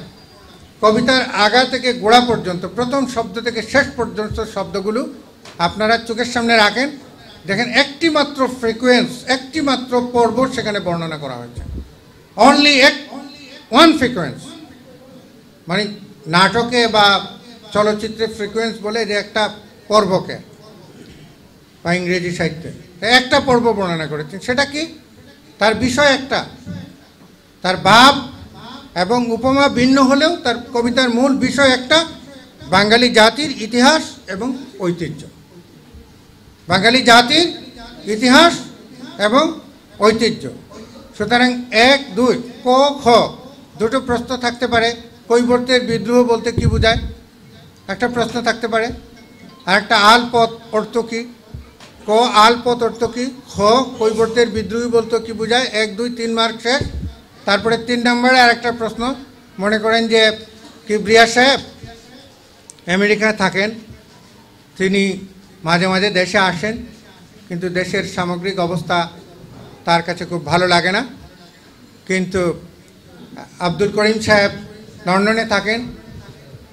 কবিতার আগা থেকে গোড়া পর্যন্ত, প্রথম শব্দ থেকে শেষ পর্যন্ত শব্দগুলো আপনারা চোখের সামনে রাখেন, দেখেন একটি মাত্র ফ্রিকোয়েন্স, একটি মাত্র পর্ব সেখানে বর্ণনা করা হয়েছে, অনলি ওয়ান ফ্রিকোয়েন্স। মানে নাটকে বা চলচ্চিত্রে ফ্রিকোয়েন্স বলে যে একটা পর্বকে, বা ইংরেজি সাহিত্যে একটা পর্ব বর্ণনা করেছেন। সেটা কি? তার বিষয় একটা, তার ভাব এবং উপমা ভিন্ন হলেও তার কবিতার মূল বিষয় একটা, বাঙালি জাতির ইতিহাস এবং ঐতিহ্য। বাঙালি জাতির ইতিহাস এবং ঐতিহ্য। সুতরাং 1, 2 ক খ দুটো প্রশ্ন থাকতে পারে। কৈবর্তের বিদ্রোহ বলতে কি বোঝায় একটা প্রশ্ন থাকতে পারে, আর একটা আলপথ অর্থ কি, ক আলপথ অর্থ কি, খ কৈবর্তের বিদ্রোহী বলতে কি বোঝায়। 1, 2, 3 মার্ক শেষ। তারপরে 3 নম্বরে আর একটা প্রশ্ন, মনে করেন যে কিবরিয়া সাহেব আমেরিকায় থাকেন, তিনি মাঝে মাঝে দেশে আসেন, কিন্তু দেশের সামগ্রিক অবস্থা তার কাছে খুব ভালো লাগে না। কিন্তু আব্দুল করিম সাহেব লন্ডনে থাকেন,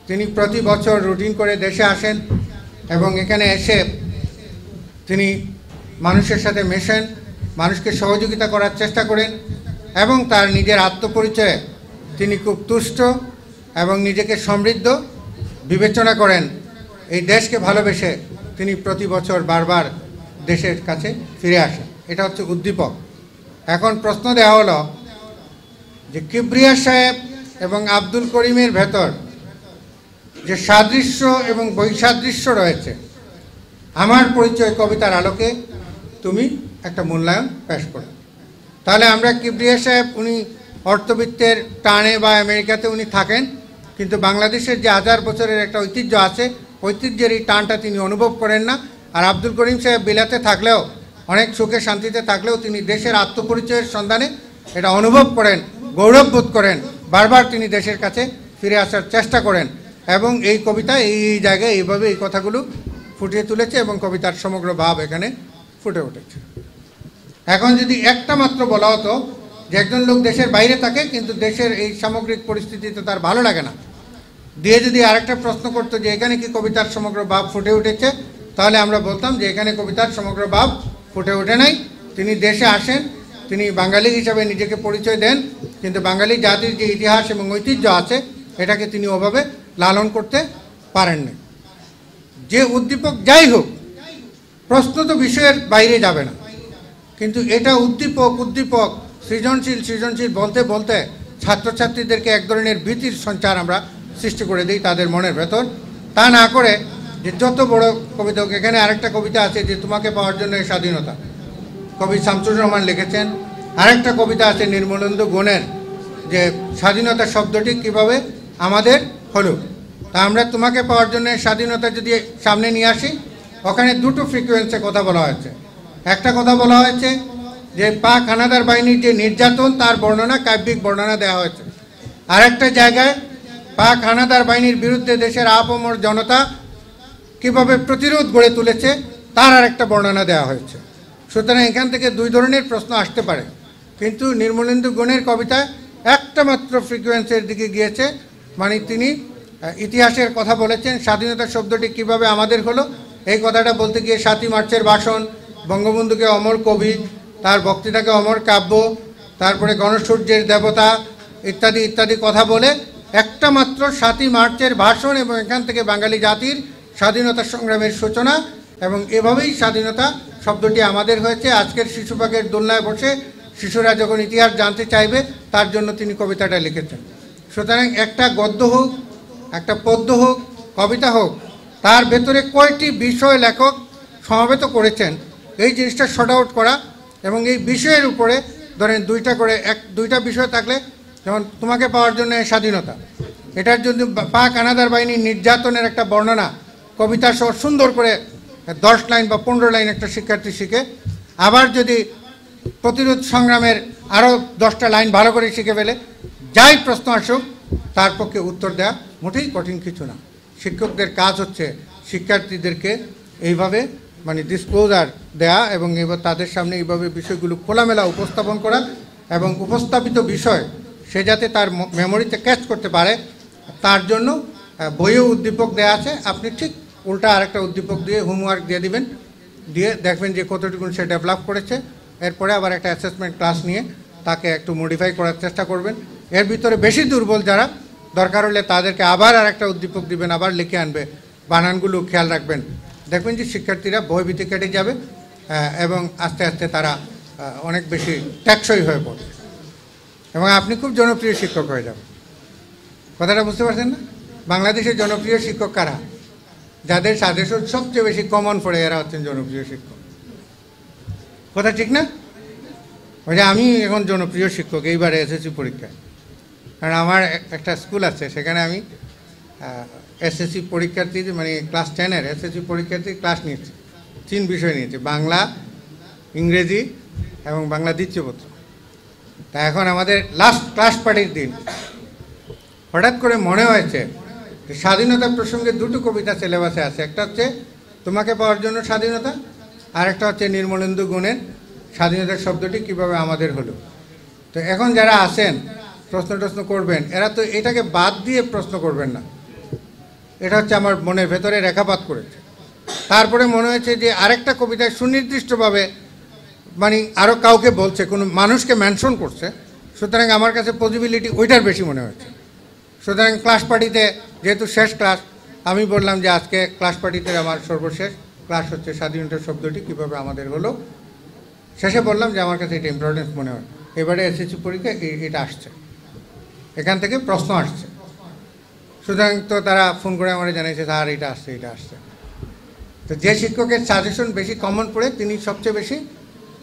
তিনি প্রতি বছর রুটিন করে দেশে আসেন এবং এখানে এসে তিনি মানুষের সাথে মেশেন, মানুষকে সহযোগিতা করার চেষ্টা করেন এবং তার নিজের আত্মপরিচয়ে তিনি খুব তুষ্ট এবং নিজেকে সমৃদ্ধ বিবেচনা করেন। এই দেশকে ভালোবেসে তিনি প্রতি বছর বারবার দেশের কাছে ফিরে আসেন। এটা হচ্ছে উদ্দীপক। এখন প্রশ্ন দেওয়া হলো যে কিবরিয়া সাহেব এবং আব্দুল করিমের ভেতর যে সাদৃশ্য এবং বৈসাদৃশ্য রয়েছে, আমার পরিচয় কবিতার আলোকে তুমি একটা মূল্যায়ন পেশ করো। তাহলে আমরা কিবরিয়া সাহেব উনি অর্থবিত্তের টানে বা আমেরিকাতে উনি থাকেন, কিন্তু বাংলাদেশের যে 1000 বছরের একটা ঐতিহ্য আছে, ঐতিহ্যের এই টানটা তিনি অনুভব করেন না। আর আব্দুল করিম সাহেব বিলাতে থাকলেও, অনেক সুখে শান্তিতে থাকলেও তিনি দেশের আত্মপরিচয়ের সন্ধানে এটা অনুভব করেন, গৌরব বোধ করেন। বারবার তিনি দেশের কাছে ফিরে আসার চেষ্টা করেন এবং এই কবিতা এই জায়গায় এইভাবে এই কথাগুলো ফুটিয়ে তুলেছে এবং কবিতার সমগ্র ভাব এখানে ফুটে উঠেছে। এখন যদি একটা মাত্র বলা হতো যে একজন লোক দেশের বাইরে থাকে কিন্তু দেশের এই সামগ্রিক পরিস্থিতিতে তার ভালো লাগে না, দিয়ে যদি আরেকটা প্রশ্ন করতো যে এখানে কি কবিতার সমগ্র ভাব ফুটে উঠেছে, তাহলে আমরা বলতাম যে এখানে কবিতার সমগ্র ভাব ফুটে ওঠে নাই। তিনি দেশে আসেন, তিনি বাঙালি হিসাবে নিজেকে পরিচয় দেন, কিন্তু বাঙালি জাতির যে ইতিহাস এবং ঐতিহ্য আছে এটাকে তিনি ওভাবে লালন করতে পারেননি। যে উদ্দীপক যাই হোক, প্রশ্ন তো বিষয়ের বাইরে যাবে না, কিন্তু এটা উদ্দীপক সৃজনশীল বলতে বলতে ছাত্রছাত্রীদেরকে এক ধরনের ভীতির সঞ্চার আমরা সৃষ্টি করে দিই তাদের মনের ভেতর। তা না করে যে যত বড় কবিতা হোক, এখানে আরেকটা কবিতা আছে যে তোমাকে পাওয়ার জন্য স্বাধীনতা, কবি শামসুর রহমান লিখেছেন। আরেকটা কবিতা আছে নির্মলেন্দু গুণের, যে স্বাধীনতা শব্দটি কিভাবে আমাদের হলো। তা আমরা তোমাকে পাওয়ার জন্য স্বাধীনতা যদি সামনে নিয়ে আসি, ওখানে দুটো ফ্রিকোয়েন্সে কথা বলা হয়েছে। একটা কথা বলা হয়েছে যে পাক হানাদার বাহিনীর যে নির্যাতন তার বর্ণনা, কাব্যিক বর্ণনা দেওয়া হয়েছে। আরেকটা জায়গায় পাক হানাদার বাহিনীর বিরুদ্ধে দেশের আপামর জনতা কীভাবে প্রতিরোধ গড়ে তুলেছে তার আরেকটা বর্ণনা দেওয়া হয়েছে। সুতরাং এখান থেকে দুই ধরনের প্রশ্ন আসতে পারে, কিন্তু নির্মলেন্দু গুণের কবিতায় একটা মাত্র ফ্রিকোয়েন্সির দিকে গিয়েছে, মানে তিনি ইতিহাসের কথা বলেছেন। স্বাধীনতা শব্দটি কিভাবে আমাদের হলো এই কথাটা বলতে গিয়ে 7ই মার্চের ভাষণ, বঙ্গবন্ধুকে অমর কবি, তার বক্তৃতাকে অমর কাব্য, তারপরে গণসূর্যের দেবতা ইত্যাদি ইত্যাদি কথা বলে একটা মাত্র 7ই মার্চের ভাষণ এবং এখান থেকে বাঙালি জাতির স্বাধীনতা সংগ্রামের সূচনা, এবং এভাবেই স্বাধীনতা শব্দটি আমাদের হয়েছে। আজকের শিশুপাকের দোলনায় বসে শিশুরা যখন ইতিহাস জানতে চাইবে তার জন্য তিনি কবিতাটা লিখেছেন। সুতরাং একটা গদ্য হোক, একটা পদ্য হোক, কবিতা হোক, তার ভেতরে কয়টি বিষয় লেখক সমাবেত করেছেন এই জিনিসটা শর্ট আউট করা, এবং এই বিষয়ের উপরে ধরেন দুইটা বিষয় থাকলে, যেমন তোমাকে পাওয়ার জন্য স্বাধীনতা, এটার জন্য পাক হানাদার বাহিনীর নির্যাতনের একটা বর্ণনা কবিতা সহ সুন্দর করে 10 লাইন বা 15 লাইন একটা শিক্ষার্থী শিখে, আবার যদি প্রতিরোধ সংগ্রামের আরও 10টা লাইন ভালো করে শিখে ফেলে, যাই প্রশ্ন আসুক তার পক্ষে উত্তর দেওয়া মোটেই কঠিন কিছু না। শিক্ষকদের কাজ হচ্ছে শিক্ষার্থীদেরকে এইভাবে মানে ডিসক্লোজার দেয়া এবং এবার তাদের সামনে এইভাবে বিষয়গুলো খোলামেলা উপস্থাপন করা, এবং উপস্থাপিত বিষয় সে যাতে তার মেমোরিতে ক্যাচ করতে পারে তার জন্য বইও উদ্দীপক দেওয়া আছে। আপনি ঠিক উল্টা আরেকটা উদ্দীপক দিয়ে হোমওয়ার্ক দিয়ে দিবেন, দিয়ে দেখবেন যে কতটুকু সে ডেভেলপ করেছে। এরপরে আবার একটা অ্যাসেসমেন্ট ক্লাস নিয়ে তাকে একটু মডিফাই করার চেষ্টা করবেন। এর ভিতরে বেশি দুর্বল যারা, দরকার হলে তাদেরকে আবার আরেকটা উদ্দীপক দিবেন, আবার লিখে আনবে, বানানগুলো খেয়াল রাখবেন। দেখবেন যে শিক্ষার্থীরা ভয়ভীতি কেটে যাবে এবং আস্তে আস্তে তারা অনেক বেশি টেকসই হয়ে পড়বে এবং আপনি খুব জনপ্রিয় শিক্ষক হয়ে যাবেন। কথাটা বুঝতে পারছেন না? বাংলাদেশের জনপ্রিয় শিক্ষক কারা? যাদের সাজেশন সবচেয়ে বেশি কমন পড়ে এরা হচ্ছেন জনপ্রিয় শিক্ষক। কথা ঠিক না? ওই যে আমি এখন জনপ্রিয় শিক্ষক এইবারে এসএসসি পরীক্ষায়, কারণ আমার একটা স্কুল আছে, সেখানে আমি এসএসসি পরীক্ষার্থী মানে ক্লাস 10-এর এসএসসি পরীক্ষার্থী ক্লাস নিয়েছি, 3 বিষয় নিয়েছি, বাংলা, ইংরেজি এবং বাংলা দ্বিতীয় পত্র। তা এখন আমাদের লাস্ট ক্লাস পার্টির দিন হঠাৎ করে মনে হয়েছে যে স্বাধীনতা প্রসঙ্গে 2টো কবিতা সিলেবাসে আছে। একটা হচ্ছে তোমাকে পাওয়ার জন্য স্বাধীনতা, আর একটা হচ্ছে নির্মলেন্দু গুণের স্বাধীনতা শব্দটি কিভাবে আমাদের হলো। তো এখন যারা আছেন প্রশ্ন করবেন, এরা তো এটাকে বাদ দিয়ে প্রশ্ন করবেন না, এটা হচ্ছে আমার মনের ভেতরে রেখাপাত করেছে। তারপরে মনে হয়েছে যে আরেকটা কবিতায় সুনির্দিষ্টভাবে মানে আরও কাউকে বলছে, কোনো মানুষকে মেনশন করছে, সুতরাং আমার কাছে পসিবিলিটি ওইটার বেশি মনে হয়েছে। সুতরাং ক্লাস পার্টিতে যেহেতু শেষ ক্লাস, আমি বললাম যে আজকে ক্লাস পার্টিতে আমার সর্বশেষ ক্লাস হচ্ছে স্বাধীনতা শব্দটি কীভাবে আমাদের হলো। শেষে বললাম যে আমার কাছে এটা ইম্পর্টেন্স মনে হয়, এবারে এসএসসি পরীক্ষা এটা আসছে, এখান থেকে প্রশ্ন আসছে। সুতরাং তো তারা ফোন করে আমার জানিয়েছে স্যার এটা আসছে এটা আসছে। তো যে শিক্ষকের সাজেশন বেশি কমন পড়ে তিনি সবচেয়ে বেশি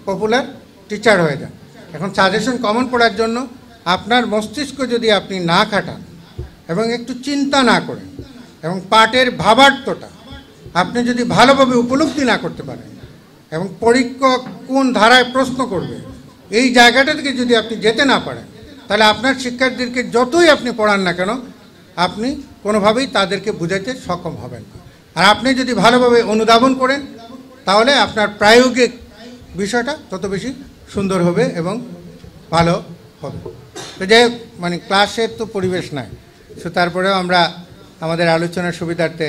পপুলার টিচার হয়ে যান। এখন সাজেশন কমন পড়ার জন্য আপনার মস্তিষ্ক যদি আপনি না খাটান এবং একটু চিন্তা না করেন এবং পাঠের ভাবার্থটা আপনি যদি ভালোভাবে উপলব্ধি না করতে পারেন এবং পরীক্ষক কোন ধারায় প্রশ্ন করবে এই জায়গাটা থেকে যদি আপনি যেতে না পারেন, তাহলে আপনার শিক্ষার্থীদেরকে যতই আপনি পড়ান না কেন আপনি কোনোভাবেই তাদেরকে বোঝাতে সক্ষম হবেন না। আর আপনি যদি ভালোভাবে অনুধাবন করেন তাহলে আপনার প্রায়োগিক বিষয়টা তত বেশি সুন্দর হবে এবং ভালো হবে। তো যাই হোক, মানে ক্লাসের তো পরিবেশ নাই, সো তারপরেও আমরা আমাদের আলোচনার সুবিধার্থে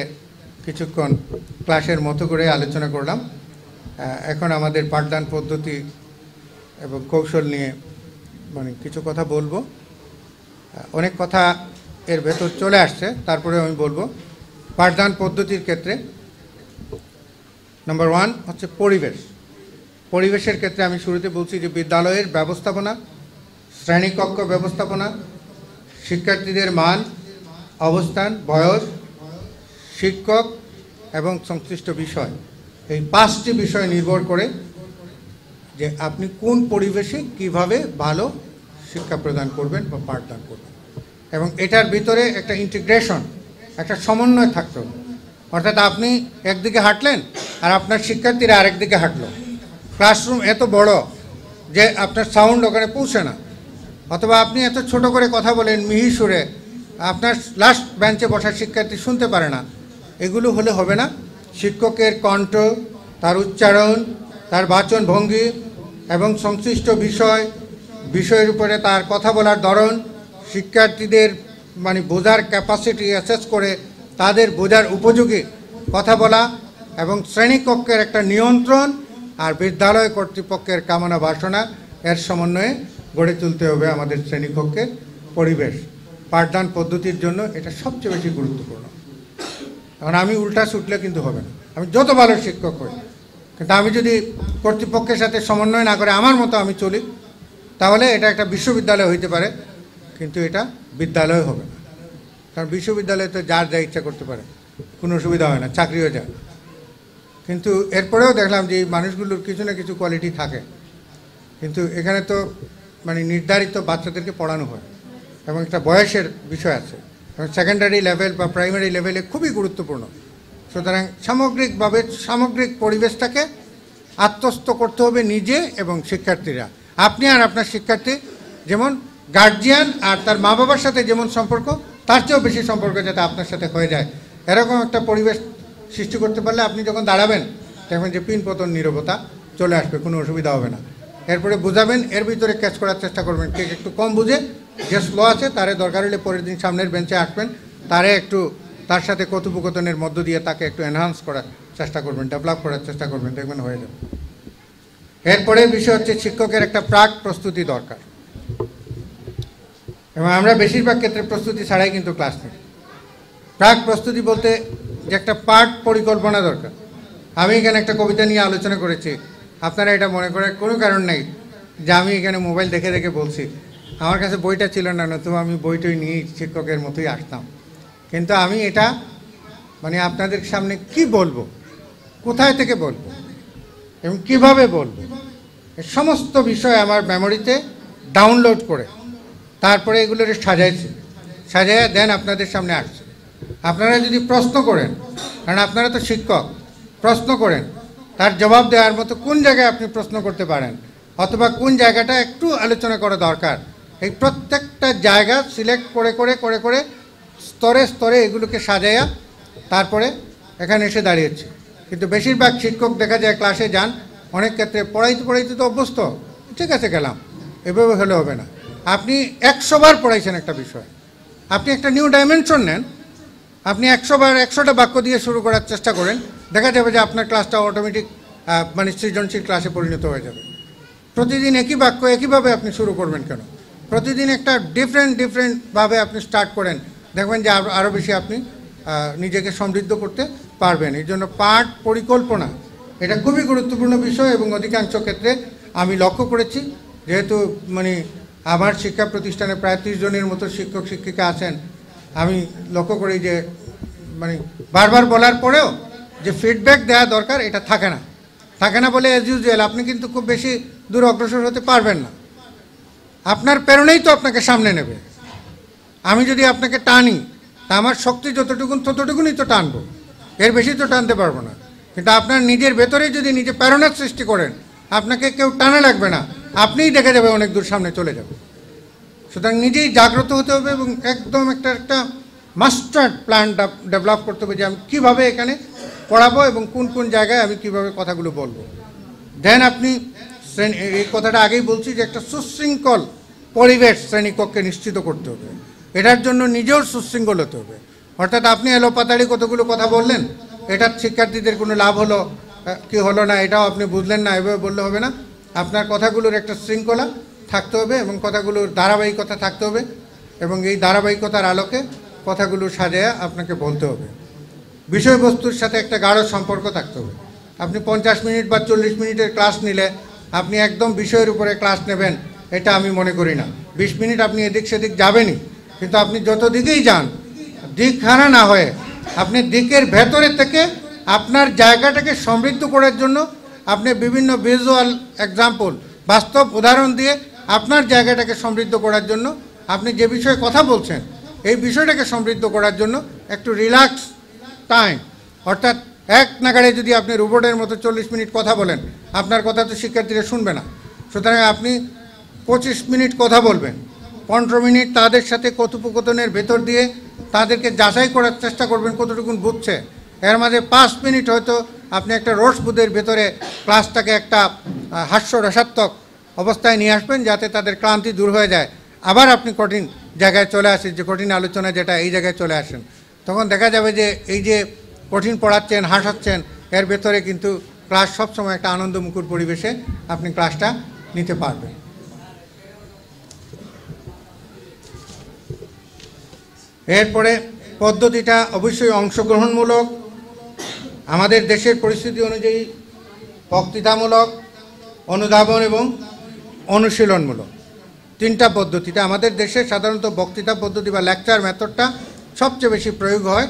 কিছুক্ষণ ক্লাসের মতো করে আলোচনা করলাম। এখন আমাদের পাঠদান পদ্ধতি এবং কৌশল নিয়ে মানে কিছু কথা বলবো। অনেক কথা এর ভেতর চলে আসছে, তারপরে আমি বলবো। পাঠদান পদ্ধতির ক্ষেত্রে নাম্বার 1 হচ্ছে পরিবেশ। পরিবেশের ক্ষেত্রে আমি শুরুতে বলছি যে বিদ্যালয়ের ব্যবস্থাপনা, শ্রেণীকক্ষ ব্যবস্থাপনা, শিক্ষার্থীদের মান, অবস্থান, বয়স, শিক্ষক এবং সংশ্লিষ্ট বিষয়, এই 5টি বিষয় নির্ভর করে যে আপনি কোন পরিবেশে কিভাবে ভালো শিক্ষা প্রদান করবেন বা পাঠদান করবেন। এবং এটার ভিতরে একটা ইন্টিগ্রেশন, একটা সমন্বয় থাকতে হবে। অর্থাৎ আপনি একদিকে হাঁটলেন আর আপনার শিক্ষার্থীরা আরেক দিকে হাঁটলো। ক্লাসরুম এত বড় যে আপনার সাউন্ড ওখানে পৌঁছে না, অথবা আপনি এত ছোট করে কথা বলেন মিহি সুরে, আপনার লাস্ট বেঞ্চে বসা শিক্ষার্থী শুনতে পারে না। এগুলো হলে হবে না। শিক্ষকের কণ্ঠ, তার উচ্চারণ, তার বাচন ভঙ্গি এবং সংশ্লিষ্ট বিষয়ের উপরে তার কথা বলার ধরন, শিক্ষার্থীদের মানে বোঝার ক্যাপাসিটি অ্যাসেস করে তাদের বোঝার উপযোগী কথা বলা এবং শ্রেণীকক্ষের একটা নিয়ন্ত্রণ আর বিদ্যালয় কর্তৃপক্ষের কামনা বাসনা এর সমন্বয়ে গড়ে তুলতে হবে আমাদের শ্রেণীকক্ষের পরিবেশ। পাঠদান পদ্ধতির জন্য এটা সবচেয়ে বেশি গুরুত্বপূর্ণ। কারণ আমি উল্টা ছুটলে কিন্তু হবে না। আমি যত ভালো শিক্ষক হই, কিন্তু আমি যদি কর্তৃপক্ষের সাথে সমন্বয় না করে আমার মতো আমি চলি, তাহলে এটা একটা বিশ্ববিদ্যালয় হইতে পারে, কিন্তু এটা বিদ্যালয় হবে না। কারণ বিশ্ববিদ্যালয়ে তো যার যা ইচ্ছা করতে পারে, কোনো অসুবিধা হয় না, চাকরিও যায়। কিন্তু এরপরেও দেখলাম যে এই মানুষগুলোর কিছু না কিছু কোয়ালিটি থাকে, কিন্তু এখানে তো মানে নির্ধারিত বাচ্চাদেরকে পড়ানো হয় এবং একটা বয়সের বিষয় আছে এবং সেকেন্ডারি লেভেল বা প্রাইমারি লেভেলে খুবই গুরুত্বপূর্ণ। সুতরাং সামগ্রিকভাবে সামগ্রিক পরিবেশটাকে আত্মস্থ করতে হবে নিজে এবং শিক্ষার্থীরা। আপনি আর আপনার শিক্ষার্থী যেমন গার্জিয়ান আর তার মা বাবার সাথে যেমন সম্পর্ক, তার চেয়েও বেশি সম্পর্ক যাতে আপনার সাথে হয়ে যায়, এরকম একটা পরিবেশ সৃষ্টি করতে পারলে আপনি যখন দাঁড়াবেন দেখবেন যে পিন পতন নীরবতা চলে আসবে, কোনো অসুবিধা হবে না। এরপরে বুঝাবেন, এর ভিতরে ক্যাচ করার চেষ্টা করবেন। কে একটু কম বুঝে, যে স্লো আছে তারে দরকার হলে পরের দিন সামনের বেঞ্চে আসবেন, তারে একটু তার সাথে কথোপকথনের মধ্য দিয়ে তাকে একটু এনহান্স করার চেষ্টা করবেন, ডেভেলপ করার চেষ্টা করবেন, দেখবেন হয়ে যাবে। এরপরে বিষয় হচ্ছে শিক্ষকের একটা প্রাক প্রস্তুতি দরকার, এবং আমরা বেশিরভাগ ক্ষেত্রে প্রস্তুতি ছাড়াই কিন্তু ক্লাস নিই। প্রাক প্রস্তুতি বলতে যে একটা পাঠ পরিকল্পনা দরকার। আমি এখানে একটা কবিতা নিয়ে আলোচনা করেছি, আপনারা এটা মনে করার কোনো কারণ নেই যে আমি এখানে মোবাইল দেখে দেখে বলছি। আমার কাছে বইটা ছিল না, নতুবা আমি বইটই নিয়ে শিক্ষকের মতোই আসতাম। কিন্তু আমি এটা মানে আপনাদের সামনে কি বলবো, কোথায় থেকে বলবো এবং কিভাবে বলবো, এই সমস্ত বিষয় আমার মেমোরিতে ডাউনলোড করে তারপরে এগুলোর সাজাইয়া দেন আপনাদের সামনে আসছে। আপনারা যদি প্রশ্ন করেন, কারণ আপনারা তো শিক্ষক, প্রশ্ন করেন, তার জবাব দেওয়ার মতো কোন জায়গায় আপনি প্রশ্ন করতে পারেন অথবা কোন জায়গাটা একটু আলোচনা করা দরকার, এই প্রত্যেকটা জায়গা সিলেক্ট করে করে করে করে স্তরে স্তরে এগুলোকে সাজাইয়া তারপরে এখানে এসে দাঁড়িয়েছে। কিন্তু বেশিরভাগ শিক্ষক দেখা যায় ক্লাসে যান, অনেক ক্ষেত্রে পড়াইতে তো অভ্যস্ত, ঠিক আছে গেলাম, এভাবে হলে হবে না। আপনি 100 বার পড়াইছেন একটা বিষয়, আপনি একটা নিউ ডাইমেনশন নেন, আপনি 100 বার 100টা বাক্য দিয়ে শুরু করার চেষ্টা করেন, দেখা যাবে যে আপনার ক্লাসটা অটোমেটিক মানে সৃজনশীল ক্লাসে পরিণত হয়ে যাবে। প্রতিদিন একই বাক্য একইভাবে আপনি শুরু করবেন কেন? প্রতিদিন একটা ডিফারেন্টভাবে আপনি স্টার্ট করেন, দেখবেন যে আরও বেশি আপনি নিজেকে সমৃদ্ধ করতে পারবেন। এই জন্য পাঠ পরিকল্পনা এটা খুবই গুরুত্বপূর্ণ বিষয় এবং অধিকাংশ ক্ষেত্রে আমি লক্ষ্য করেছি, যেহেতু মানে আমার শিক্ষা প্রতিষ্ঠানে প্রায় 30 জনের মতো শিক্ষক শিক্ষিকা আছেন, আমি লক্ষ্য করি যে মানে বারবার বলার পরেও যে ফিডব্যাক দেওয়া দরকার এটা থাকে না বলে অ্যাজ ইউজুয়াল আপনি কিন্তু খুব বেশি দূর অগ্রসর হতে পারবেন না। আপনার প্রেরণাই তো আপনাকে সামনে নেবে। আমি যদি আপনাকে টানি তা আমার শক্তি ততটুকুনই তো টানবো, এর বেশি তো টানতে পারবো না। কিন্তু আপনার নিজের ভেতরে যদি নিজে প্রেরণার সৃষ্টি করেন, আপনাকে কেউ টানা লাগবে না, আপনিই দেখে যাবে অনেক দূর সামনে চলে যাবে। সুতরাং নিজেই জাগ্রত হতে হবে এবং একদম একটা মাস্টার প্ল্যান ডেভেলপ করতে হবে যে আমি কীভাবে এখানে পড়াবো এবং কোন কোন জায়গায় আমি কীভাবে কথাগুলো বলবো। দেন আপনি এই কথাটা আগেই বলছি যে একটা সুশৃঙ্খল পরিবেশ শ্রেণীকক্ষে নিশ্চিত করতে হবে। এটার জন্য নিজেও সুশৃঙ্খল হতে হবে। অর্থাৎ আপনি এলোপাতাড়ি কতগুলো কথা বললেন, এটার শিক্ষার্থীদের কোনো লাভ হলো কি হলো না এটাও আপনি বুঝলেন না, এভাবে বললে হবে না। আপনার কথাগুলোর একটা শৃঙ্খলা থাকতে হবে এবং কথাগুলোর ধারাবাহিকতা থাকতে হবে এবং এই ধারাবাহিকতার আলোকে কথাগুলো সাজায়া আপনাকে বলতে হবে। বিষয়বস্তুর সাথে একটা গাঢ় সম্পর্ক থাকতে হবে। আপনি 50 মিনিট বা 40 মিনিটের ক্লাস নিলে আপনি একদম বিষয়ের উপরে ক্লাস নেবেন এটা আমি মনে করি না। 20 মিনিট আপনি এদিক সেদিক যাবেনই, কিন্তু আপনি যত দিকেই যান দিক হারা না হয়ে আপনি দিকের ভেতরে থেকে আপনার জায়গাটাকে সমৃদ্ধ করার জন্য আপনি বিভিন্ন ভিজুয়াল এক্সাম্পল বাস্তব উদাহরণ দিয়ে আপনার জায়গাটাকে সমৃদ্ধ করার জন্য আপনি যে বিষয়ে কথা বলছেন এই বিষয়টাকে সমৃদ্ধ করার জন্য একটু রিল্যাক্স টাইম, অর্থাৎ এক নাগাড়ে যদি আপনি রোবটের মতো 40 মিনিট কথা বলেন আপনার কথা তো শিক্ষার্থীরা শুনবে না। সুতরাং আপনি 25 মিনিট কথা বলবেন, 15 মিনিট তাদের সাথে কথোপকথনের ভেতর দিয়ে তাদেরকে যাচাই করার চেষ্টা করবেন কতটুকুন বুঝছে। এর মাঝে 5 মিনিট হয়তো আপনি একটা রসবোধের ভেতরে ক্লাসটাকে একটা হাস্যরসাত্মক অবস্থায় নিয়ে আসবেন যাতে তাদের ক্লান্তি দূর হয়ে যায়। আবার আপনি কঠিন জায়গায় চলে আসেন, যে কঠিন আলোচনা যেটা এই জায়গায় চলে আসেন, তখন দেখা যাবে যে এই যে কঠিন পড়াচ্ছেন হাসাচ্ছেন এর ভেতরে কিন্তু ক্লাস সবসময় একটা আনন্দমুখর পরিবেশে আপনি ক্লাসটা নিতে পারবেন। এরপরে পদ্ধতিটা অবশ্যই অংশগ্রহণমূলক, আমাদের দেশের পরিস্থিতি অনুযায়ী বক্তৃতামূলক, অনুধাবন এবং অনুশীলনমূলক। 3টা পদ্ধতিটা আমাদের দেশে সাধারণত বক্তৃতা পদ্ধতি বা লেকচার মেথডটা সবচেয়ে বেশি প্রয়োগ হয়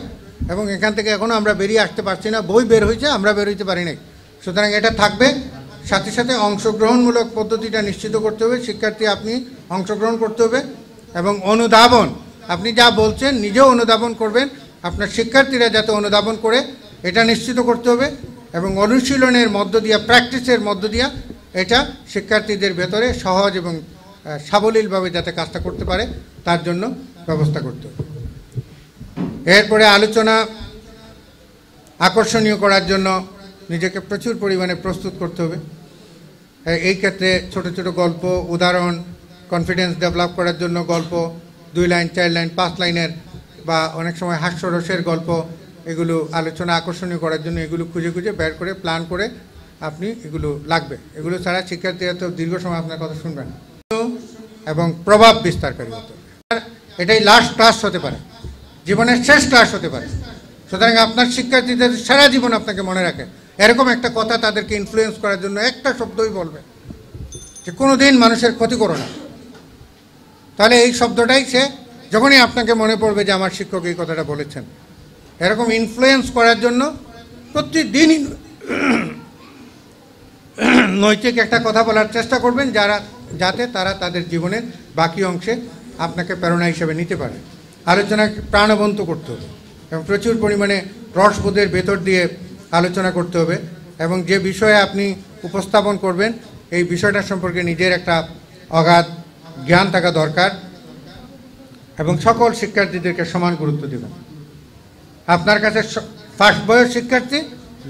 এবং এখান থেকে এখনও আমরা বেরিয়ে আসতে পারছি না। বই বের হয়েছে, আমরা বের হইতে পারি নাই। সুতরাং এটা থাকবে, সাথে সাথে অংশগ্রহণমূলক পদ্ধতিটা নিশ্চিত করতে হবে, শিক্ষার্থী আপনি অংশগ্রহণ করতে হবে এবং অনুধাবন, আপনি যা বলছেন নিজেও অনুধাবন করবেন, আপনার শিক্ষার্থীরা যাতে অনুধাবন করে এটা নিশ্চিত করতে হবে এবং অনুশীলনের মধ্য দিয়া প্র্যাকটিসের মধ্য দিয়া এটা শিক্ষার্থীদের ভেতরে সহজ এবং সাবলীলভাবে যাতে কাজটা করতে পারে তার জন্য ব্যবস্থা করতে হবে। এরপরে আলোচনা আকর্ষণীয় করার জন্য নিজেকে প্রচুর পরিমাণে প্রস্তুত করতে হবে। এই ক্ষেত্রে ছোট ছোট গল্প, উদাহরণ, কনফিডেন্স ডেভেলপ করার জন্য গল্প 2 লাইন 4 লাইন 5 লাইনের বা অনেক সময় হাস্যরসের গল্প, এগুলো আলোচনা আকর্ষণীয় করার জন্য এগুলো খুঁজে খুঁজে বের করে প্ল্যান করে আপনি এগুলো লাগবে। এগুলো ছাড়া শিক্ষার্থীরা তো দীর্ঘ সময় আপনার কথা শুনবে না এবং প্রভাব বিস্তারকারী হতে হবে। এটাই লাস্ট ক্লাস হতে পারে, জীবনের শেষ ক্লাস হতে পারে। সুতরাং আপনার শিক্ষার্থীদের সারা জীবন আপনাকে মনে রাখে এরকম একটা কথা তাদেরকে ইনফ্লুয়েন্স করার জন্য একটা শব্দই বলবে যে কোনো দিন মানুষের ক্ষতি করো না। তাহলে এই শব্দটাই সে যখনই আপনাকে মনে পড়বে যে আমার শিক্ষক এই কথাটা বলেছেন, এরকম ইনফ্লুয়েন্স করার জন্য প্রতিদিনই নৈতিক একটা কথা বলার চেষ্টা করবেন যাতে তারা তাদের জীবনের বাকি অংশে আপনাকে প্রেরণা হিসেবে নিতে পারে। আলোচনাকে প্রাণবন্ত করতে হবে এবং প্রচুর পরিমাণে রসবোধের ভেতর দিয়ে আলোচনা করতে হবে এবং যে বিষয়ে আপনি উপস্থাপন করবেন এই বিষয়টা সম্পর্কে নিজের একটা অগাধ জ্ঞান থাকা দরকার এবং সকল শিক্ষার্থীদেরকে সমান গুরুত্ব দেবেন। আপনার কাছে ফার্স্ট বয়স শিক্ষার্থী,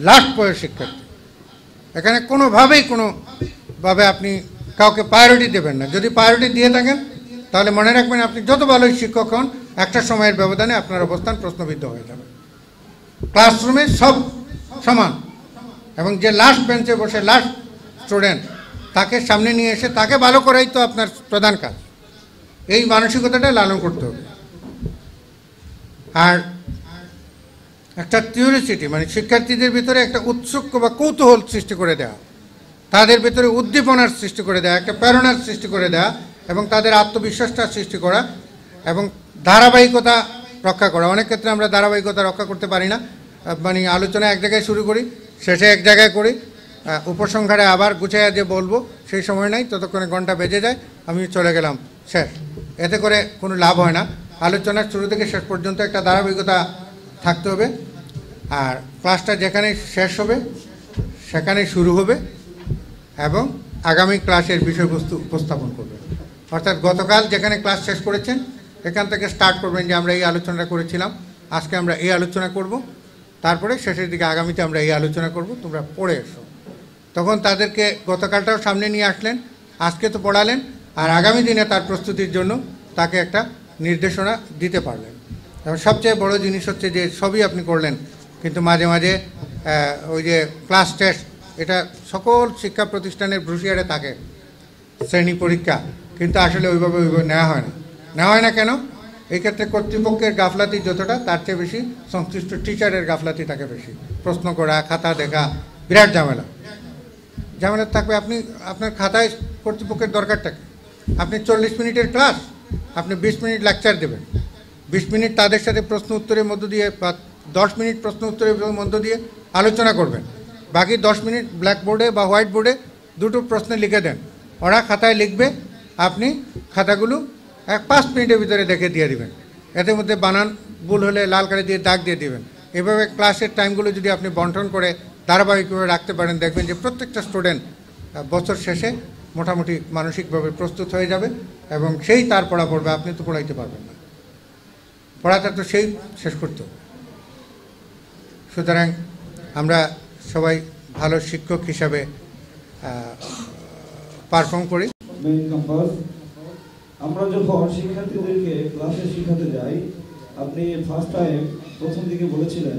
লাস্ট বয়স শিক্ষার্থী, এখানে কোনোভাবে আপনি কাউকে প্রায়োরিটি দেবেন না। যদি প্রায়োরিটি দিয়ে থাকেন তাহলে মনে রাখবেন আপনি যত ভালোই শিক্ষক হন একটা সময়ের ব্যবধানে আপনার অবস্থান প্রশ্নবিদ্ধ হয়ে যাবে। ক্লাসরুমে সব সমান এবং যে লাস্ট বেঞ্চে বসে লাস্ট স্টুডেন্ট তাকে সামনে নিয়ে এসে তাকে ভালো করাই তো আপনার প্রধান কাজ। এই মানসিকতাটা লালন করতে হবে। আর একটা কিউরিওসিটি মানে শিক্ষার্থীদের ভিতরে একটা উৎসুক বা কৌতূহল সৃষ্টি করে দেওয়া, তাদের ভিতরে উদ্দীপনার সৃষ্টি করে দেওয়া, একটা প্রেরণার সৃষ্টি করে দেওয়া এবং তাদের আত্মবিশ্বাসটা সৃষ্টি করা এবং ধারাবাহিকতা রক্ষা করা। অনেক ক্ষেত্রে আমরা ধারাবাহিকতা রক্ষা করতে পারি না, মানে আলোচনা এক জায়গায় শুরু করি, শেষে এক জায়গায় করি, উপসংহারে আবার গুছাইয়া যে বলবো সেই সময় নাই, ততক্ষণে ঘন্টা বেজে যায়, আমি চলে গেলাম, শেষ। এতে করে কোনো লাভ হয় না। আলোচনার শুরু থেকে শেষ পর্যন্ত একটা ধারাবাহিকতা থাকতে হবে। আর ক্লাসটা যেখানে শেষ হবে সেখানে শুরু হবে এবং আগামী ক্লাসের বিষয়বস্তু উপস্থাপন করবেন। অর্থাৎ গতকাল যেখানে ক্লাস শেষ করেছেন এখান থেকে স্টার্ট করবেন যে আমরা এই আলোচনাটা করেছিলাম, আজকে আমরা এই আলোচনা করব, তারপরে শেষের দিকে আগামীতে আমরা এই আলোচনা করব, তোমরা পড়ে এসো। তখন তাদেরকে গতকালটাও সামনে নিয়ে আসলেন, আজকে তো পড়ালেন, আর আগামী দিনে তার প্রস্তুতির জন্য তাকে একটা নির্দেশনা দিতে পারলেন। এবং সবচেয়ে বড় জিনিস হচ্ছে যে সবই আপনি করলেন, কিন্তু মাঝে মাঝে ওই যে ক্লাস টেস্ট, এটা সকল শিক্ষা প্রতিষ্ঠানের ব্রুশিয়ারে থাকে, শ্রেণী পরীক্ষা, কিন্তু আসলে ওইভাবে নেওয়া হয় না। নেওয়া হয় না কেন? এই ক্ষেত্রে কর্তৃপক্ষের গাফলাতি যতটা, তার চেয়ে বেশি সংশ্লিষ্ট টিচারের গাফলাতি থাকে বেশি। প্রশ্ন করা, খাতা দেখা, বিরাট ঝামেলা থাকবে। আপনি আপনার খাতায় কর্তৃপক্ষের দরকারটা কি? আপনি 40 মিনিটের ক্লাস, আপনি 20 মিনিট লেকচার দেবেন, 20 মিনিট তাদের সাথে প্রশ্ন উত্তরের মধ্য দিয়ে বা 10 মিনিট প্রশ্ন উত্তরের মধ্য দিয়ে আলোচনা করবেন, বাকি 10 মিনিট ব্ল্যাকবোর্ডে বা হোয়াইট বোর্ডে দুটো প্রশ্ন লিখে দেন, ওরা খাতায় লিখবে, আপনি খাতাগুলো 5 মিনিটের ভিতরে দেখে দিয়ে দিবেন। এদের মধ্যে বানান ভুল হলে লাল কালি দিয়ে দাগ দিয়ে দিবেন। এভাবে ক্লাসের টাইমগুলো যদি আপনি বন্টন করে ধারাবাহিকভাবে রাখতে পারেন, দেখবেন যে প্রত্যেকটা স্টুডেন্ট বছর শেষে মোটামুটি মানসিকভাবে প্রস্তুত হয়ে যাবে এবং সেই তার পড়া পড়বে, আপনি তো পড়াইতে পারবেন না, পড়াটা তো সেই শেষ করতে হবে। সুতরাং আমরা সবাই ভালো শিক্ষক হিসাবে পারফর্ম করি। আমরা যখন শিক্ষার্থীদেরকে ক্লাসে শিখাতে যাই, আপনি ফার্স্ট টাইম প্রথম দিকে বলেছিলেন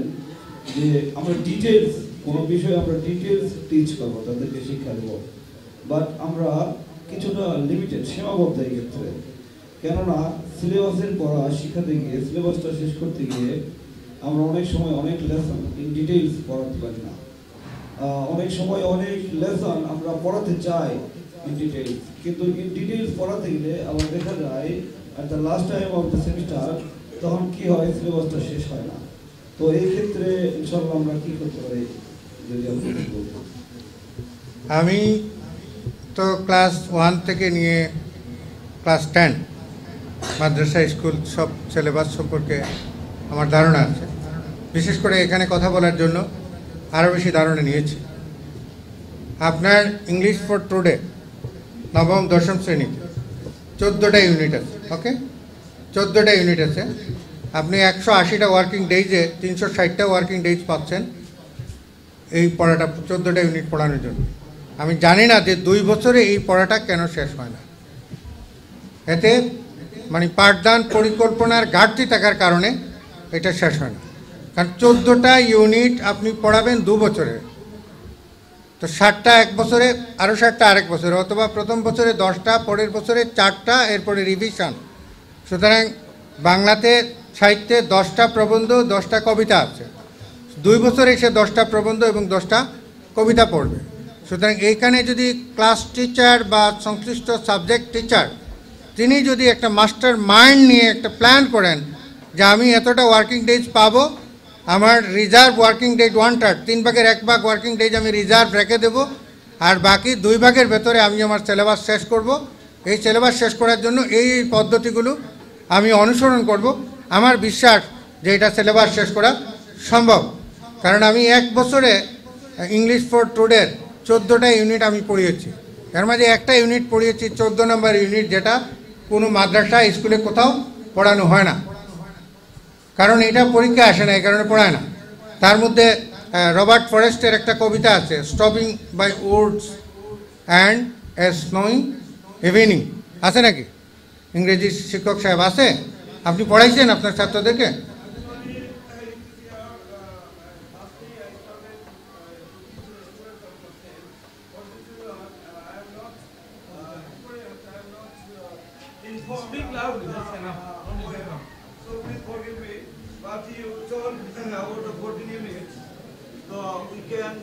যে আমরা ডিটেলস কোনো বিষয়ে আমরা ডিটেলস টিচ করবো, তাদেরকে শিক্ষা দেবো, বাট আমরা কিছুটা লিমিটেড, সীমাবদ্ধ এই ক্ষেত্রে। কেননা সিলেবাসের পড়া শিখাতে গিয়ে, সিলেবাসটা শেষ করতে গিয়ে আমরা অনেক সময় অনেক লেসন ইন ডিটেলস পড়াতে পারি না। অনেক সময় অনেক লেসন আমরা পড়াতে চাই ইন ডিটেলস, কিন্তু ইন ডিটেলস পড়াতে গেলে আবার দেখা যায় at the last time of the semester তখন কি হয়, সিলেবাসটা শেষ হয় না। তো এই ক্ষেত্রে ইনশাআল্লাহ আমরা কি করতে পারি যদি আপনি বলতেন। আমি তো ক্লাস 1 থেকে নিয়ে ক্লাস 10 মাদ্রাসা স্কুল সব সিলেবাস সম্পর্কে আমার ধারণা আছে। বিশেষ করে এখানে কথা বলার জন্য আরও বেশি ধারণা নিয়েছি। আপনার ইংলিশ ফর টুডে নবম দশম শ্রেণীতে 14টা ইউনিট আছে, ওকে, 14টা ইউনিট আছে। আপনি 180টা ওয়ার্কিং ডেইজে 360টা ওয়ার্কিং ডেইজ পাচ্ছেন এই পড়াটা, 14টা ইউনিট পড়ানোর জন্য। আমি জানি না যে 2 বছরে এই পড়াটা কেন শেষ হয় না। এতে মানে পাঠদান পরিকল্পনার ঘাটতি থাকার কারণে এটা শেষ হয় না। কারণ 14টা ইউনিট আপনি পড়াবেন 2 বছরে, তো 60টা 1 বছরে, আরও 60টা আরেক বছরে, অথবা প্রথম বছরে 10টা, পরের বছরে 4টা, এরপরে রিভিশন। সুতরাং বাংলাতে সাহিত্যে 10টা প্রবন্ধ, 10টা কবিতা আছে। 2 বছরে এসে 10টা প্রবন্ধ এবং 10টা কবিতা পড়বে। সুতরাং এইখানে যদি ক্লাস টিচার বা সংশ্লিষ্ট সাবজেক্ট টিচার তিনি যদি একটা মাস্টার মাইন্ড নিয়ে একটা প্ল্যান করেন যে আমি এতটা ওয়ার্কিং ডেজ পাবো, আমার রিজার্ভ ওয়ার্কিং ডেজ 1/3, 3 ভাগের 1 ভাগ ওয়ার্কিং ডেজ আমি রিজার্ভ রেখে দেবো, আর বাকি 2 ভাগের ভেতরে আমি আমার সিলেবাস শেষ করব। এই সিলেবাস শেষ করার জন্য এই পদ্ধতিগুলো আমি অনুসরণ করব। আমার বিশ্বাস যে এটা সিলেবাস শেষ করা সম্ভব, কারণ আমি 1 বছরে ইংলিশ ফর টুডের 14টা ইউনিট আমি পড়িয়েছি। এর মাঝে একটা ইউনিট পড়িয়েছি 14 নম্বর ইউনিট, যেটা কোনো মাদ্রাসা স্কুলে কোথাও পড়ানো হয় না, কারণ এটা পরীক্ষা আসে না, এই কারণে পড়ায় না। তার মধ্যে রবার্ট ফরেস্টের একটা কবিতা আছে, stopping by woods and a snowing evening, আছে নাকি? ইংরেজি শিক্ষক সাহেব আছে? আপনি পড়াইছেন আপনার ছাত্রদেরকে? Speak loudly, that's enough. Only that enough. So please forgive me. But you told about the 14 units, so we can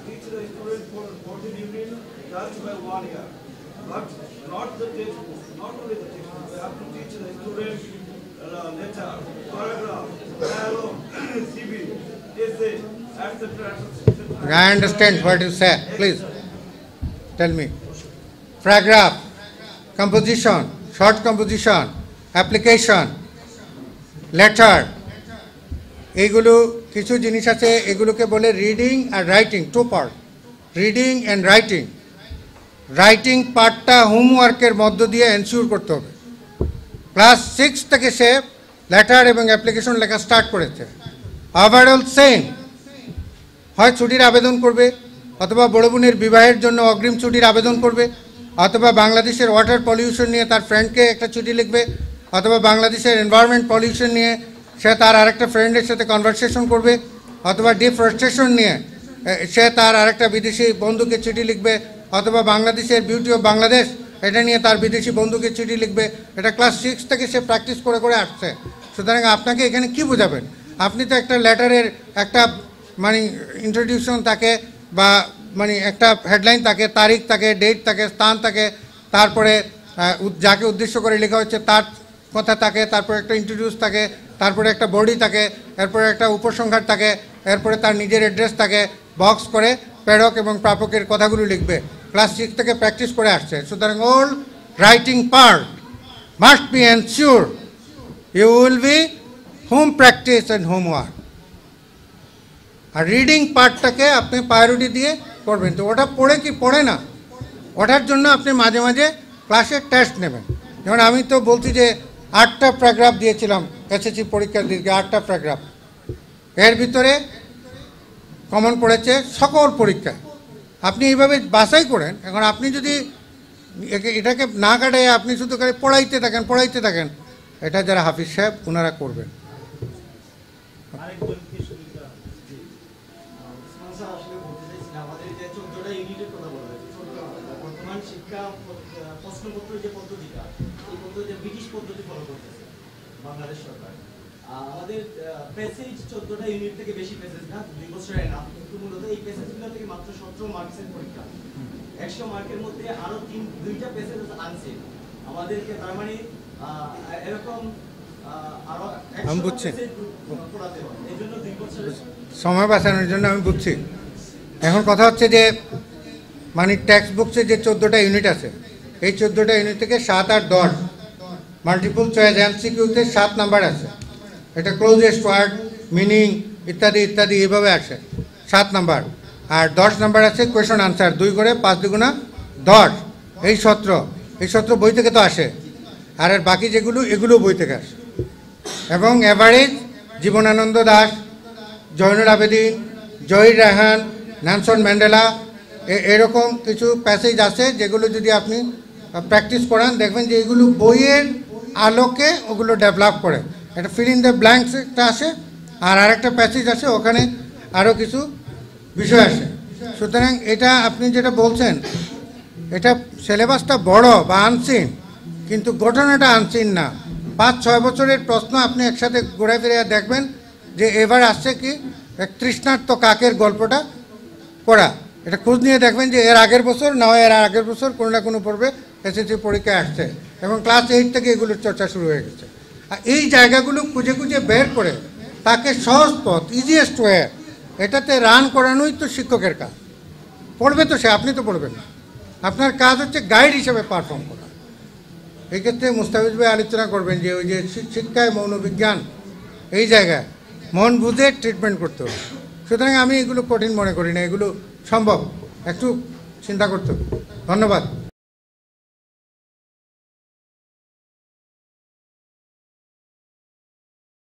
teach the student for 14 units just by 1 year. But not the textbook, not only the textbook. We have to teach the student letter, paragraph, dialogue, CV, essay, etc. I understand what you say. Please tell me. Paragraph, composition, short composition, application, letter. এইগুলো কিছু জিনিস আছে, এগুলোকে বলে reading আর writing, two part, reading and writing. Writing পার্টটা হোমওয়ার্কের মধ্য দিয়ে এনশিওর করতে হবে। ক্লাস 6 থেকে সে লেটার এবং অ্যাপ্লিকেশন লেখা স্টার্ট করেছে। ওভারঅল সেম, হয় ছুটির আবেদন করবে, অথবা বড় বোনের বিবাহের জন্য অগ্রিম ছুটির আবেদন করবে, অথবা বাংলাদেশের ওয়াটার পলিউশন নিয়ে তার ফ্রেন্ডকে একটা চিঠি লিখবে, অথবা বাংলাদেশের এনভায়রনমেন্ট পলিউশন নিয়ে সে তার আরেকটা ফ্রেন্ডের সাথে কনভারসেশন করবে, অথবা ডিফরেস্টেশন নিয়ে সে তার আরেকটা বিদেশি বন্ধুকে চিঠি লিখবে, অথবা বাংলাদেশের বিউটি অফ বাংলাদেশ এটা নিয়ে তার বিদেশি বন্ধুকে চিঠি লিখবে। এটা ক্লাস 6 থেকে সে প্র্যাকটিস করে করে আসছে। সুতরাং আপনাকে এখানে কি বোঝাবেন? আপনি তো একটা লেটারের একটা মানে ইন্ট্রোডিউশন থাকে, বা মানে একটা হেডলাইন থাকে, তারিখ থাকে, ডেট থাকে, স্থান থাকে, তারপরে যাকে উদ্দেশ্য করে লেখা হচ্ছে তার কথা থাকে, তারপরে একটা ইন্ট্রোডিউস থাকে, তারপরে একটা বডি থাকে, এরপরে একটা উপসংহার থাকে, এরপরে তার নিজের অ্যাড্রেস থাকে, বক্স করে প্রেরক এবং প্রাপকের কথাগুলো লিখবে। ক্লাস 6 থেকে প্র্যাকটিস করে আসছে। সুতরাং all writing part must be ensure you will be home practice and homework. আর রিডিং পার্টটাকে আপনি প্রায়োরিটি দিয়ে করবেন। তো ওটা পড়ে কি পড়ে না, ওটার জন্য আপনি মাঝে মাঝে ক্লাসে টেস্ট নেবেন। যেমন আমি তো বলছি যে 8টা প্যারাগ্রাফ দিয়েছিলাম এসএসসি পরীক্ষার দিকে, 8টা প্যারাগ্রাফ, এর ভিতরে কমন পড়েছে সকল পরীক্ষায়। আপনি এইভাবে বাছাই করেন। এখন আপনি যদি এটাকে না কাটে আপনি শুধু পড়াইতে থাকেন, এটা যারা হাফিজ সাহেব ওনারা করবেন। শিক্ষা প্রশ্নপত্র যে পদ্ধতিটা, এই পদ্ধতিটা ব্রিটিশ পদ্ধতি ফলো করতেছে বাংলাদেশ সরকার। আমাদের প্যাসেজ 14টা ইউনিট থেকে বেশি প্যাসেজ না, 2 বছরের না, কিন্তু মূলত এই প্যাসেজগুলো থেকে মাত্র 17 মার্কসের পরীক্ষা। 100 মার্কের মধ্যে আরো 2টা প্যাসেজ আনছে আমাদেরকে। তার মানে এরকম আরো 100 প্যাসেজ পড়াতে হয়। এই জন্য 2 বছরের সময় বাঁচানোর জন্য আমি বুঝছি। এখন কথা হচ্ছে যে মানে টেক্সট বুকসে যে 14টা ইউনিট আছে, এই 14টা ইউনিট থেকে 7 আর 10 মাল্টিপল চয়েস এমসিকিউতে 7 নাম্বার আছে। এটা ক্লোজেস্ট ওয়ার্ড, মিনিং ইত্যাদি ইত্যাদি এইভাবে আসে 7 নাম্বার। আর 10 নাম্বার আছে কোয়েশন আনসার, 2 করে 5 দুগুণা 10। এই সত্র বই থেকে তো আসে, আর এর বাকি যেগুলো এগুলো বই থেকে আসে। এবং average Jibanananda Das, Zainul Abedin, Zahir Raihan, Nelson Mandela, এরকম কিছু প্যাসেজ আছে যেগুলো যদি আপনি প্র্যাকটিস করান দেখবেন যে এগুলো বইয়ের আলোকে ওগুলো ডেভেলপ করে। একটা ফিল ইন দ্য ব্ল্যাঙ্কস একটা আসে, আর আরেকটা প্যাসেজ আসে, ওখানে আরও কিছু বিষয় আসে। সুতরাং এটা আপনি যেটা বলছেন, এটা সিলেবাসটা বড় বা আনসিন, কিন্তু ঘটনাটা আনসিন না। 5-6 বছরের প্রশ্ন আপনি একসাথে ঘুরে ফিরে দেখবেন যে এবার আসছে কি তৃষ্ণার্ত কাকের গল্পটা পড়া। এটা খোঁজ নিয়ে দেখবেন যে এর আগের বছর না হয় এর আগের বছর কোনো না কোনো পর্বে এসএসসি পরীক্ষায় আসছে, এবং ক্লাস 8 থেকে এগুলোর চর্চা শুরু হয়ে গেছে। আর এই জায়গাগুলো খুঁজে খুঁজে বের করে তাকে সহজ পথ, ইজিয়েস্ট ওয়ে, এটাতে রান করানোই তো শিক্ষকের কাজ। পড়বে তো সে, আপনি তো পড়বেন না। আপনার কাজ হচ্ছে গাইড হিসেবে পারফর্ম করা। এই ক্ষেত্রে মুস্তাফিজ ভাই আলোচনা করবেন যে ওই যে শিক্ষায় মৌনবিজ্ঞান, এই জায়গায় মন বুঝে ট্রিটমেন্ট করতে হবে। সুতরাং আমি এগুলো কঠিন মনে করি না, এগুলো সম্ভব, একটু চিন্তা করতে হবে। ধন্যবাদ।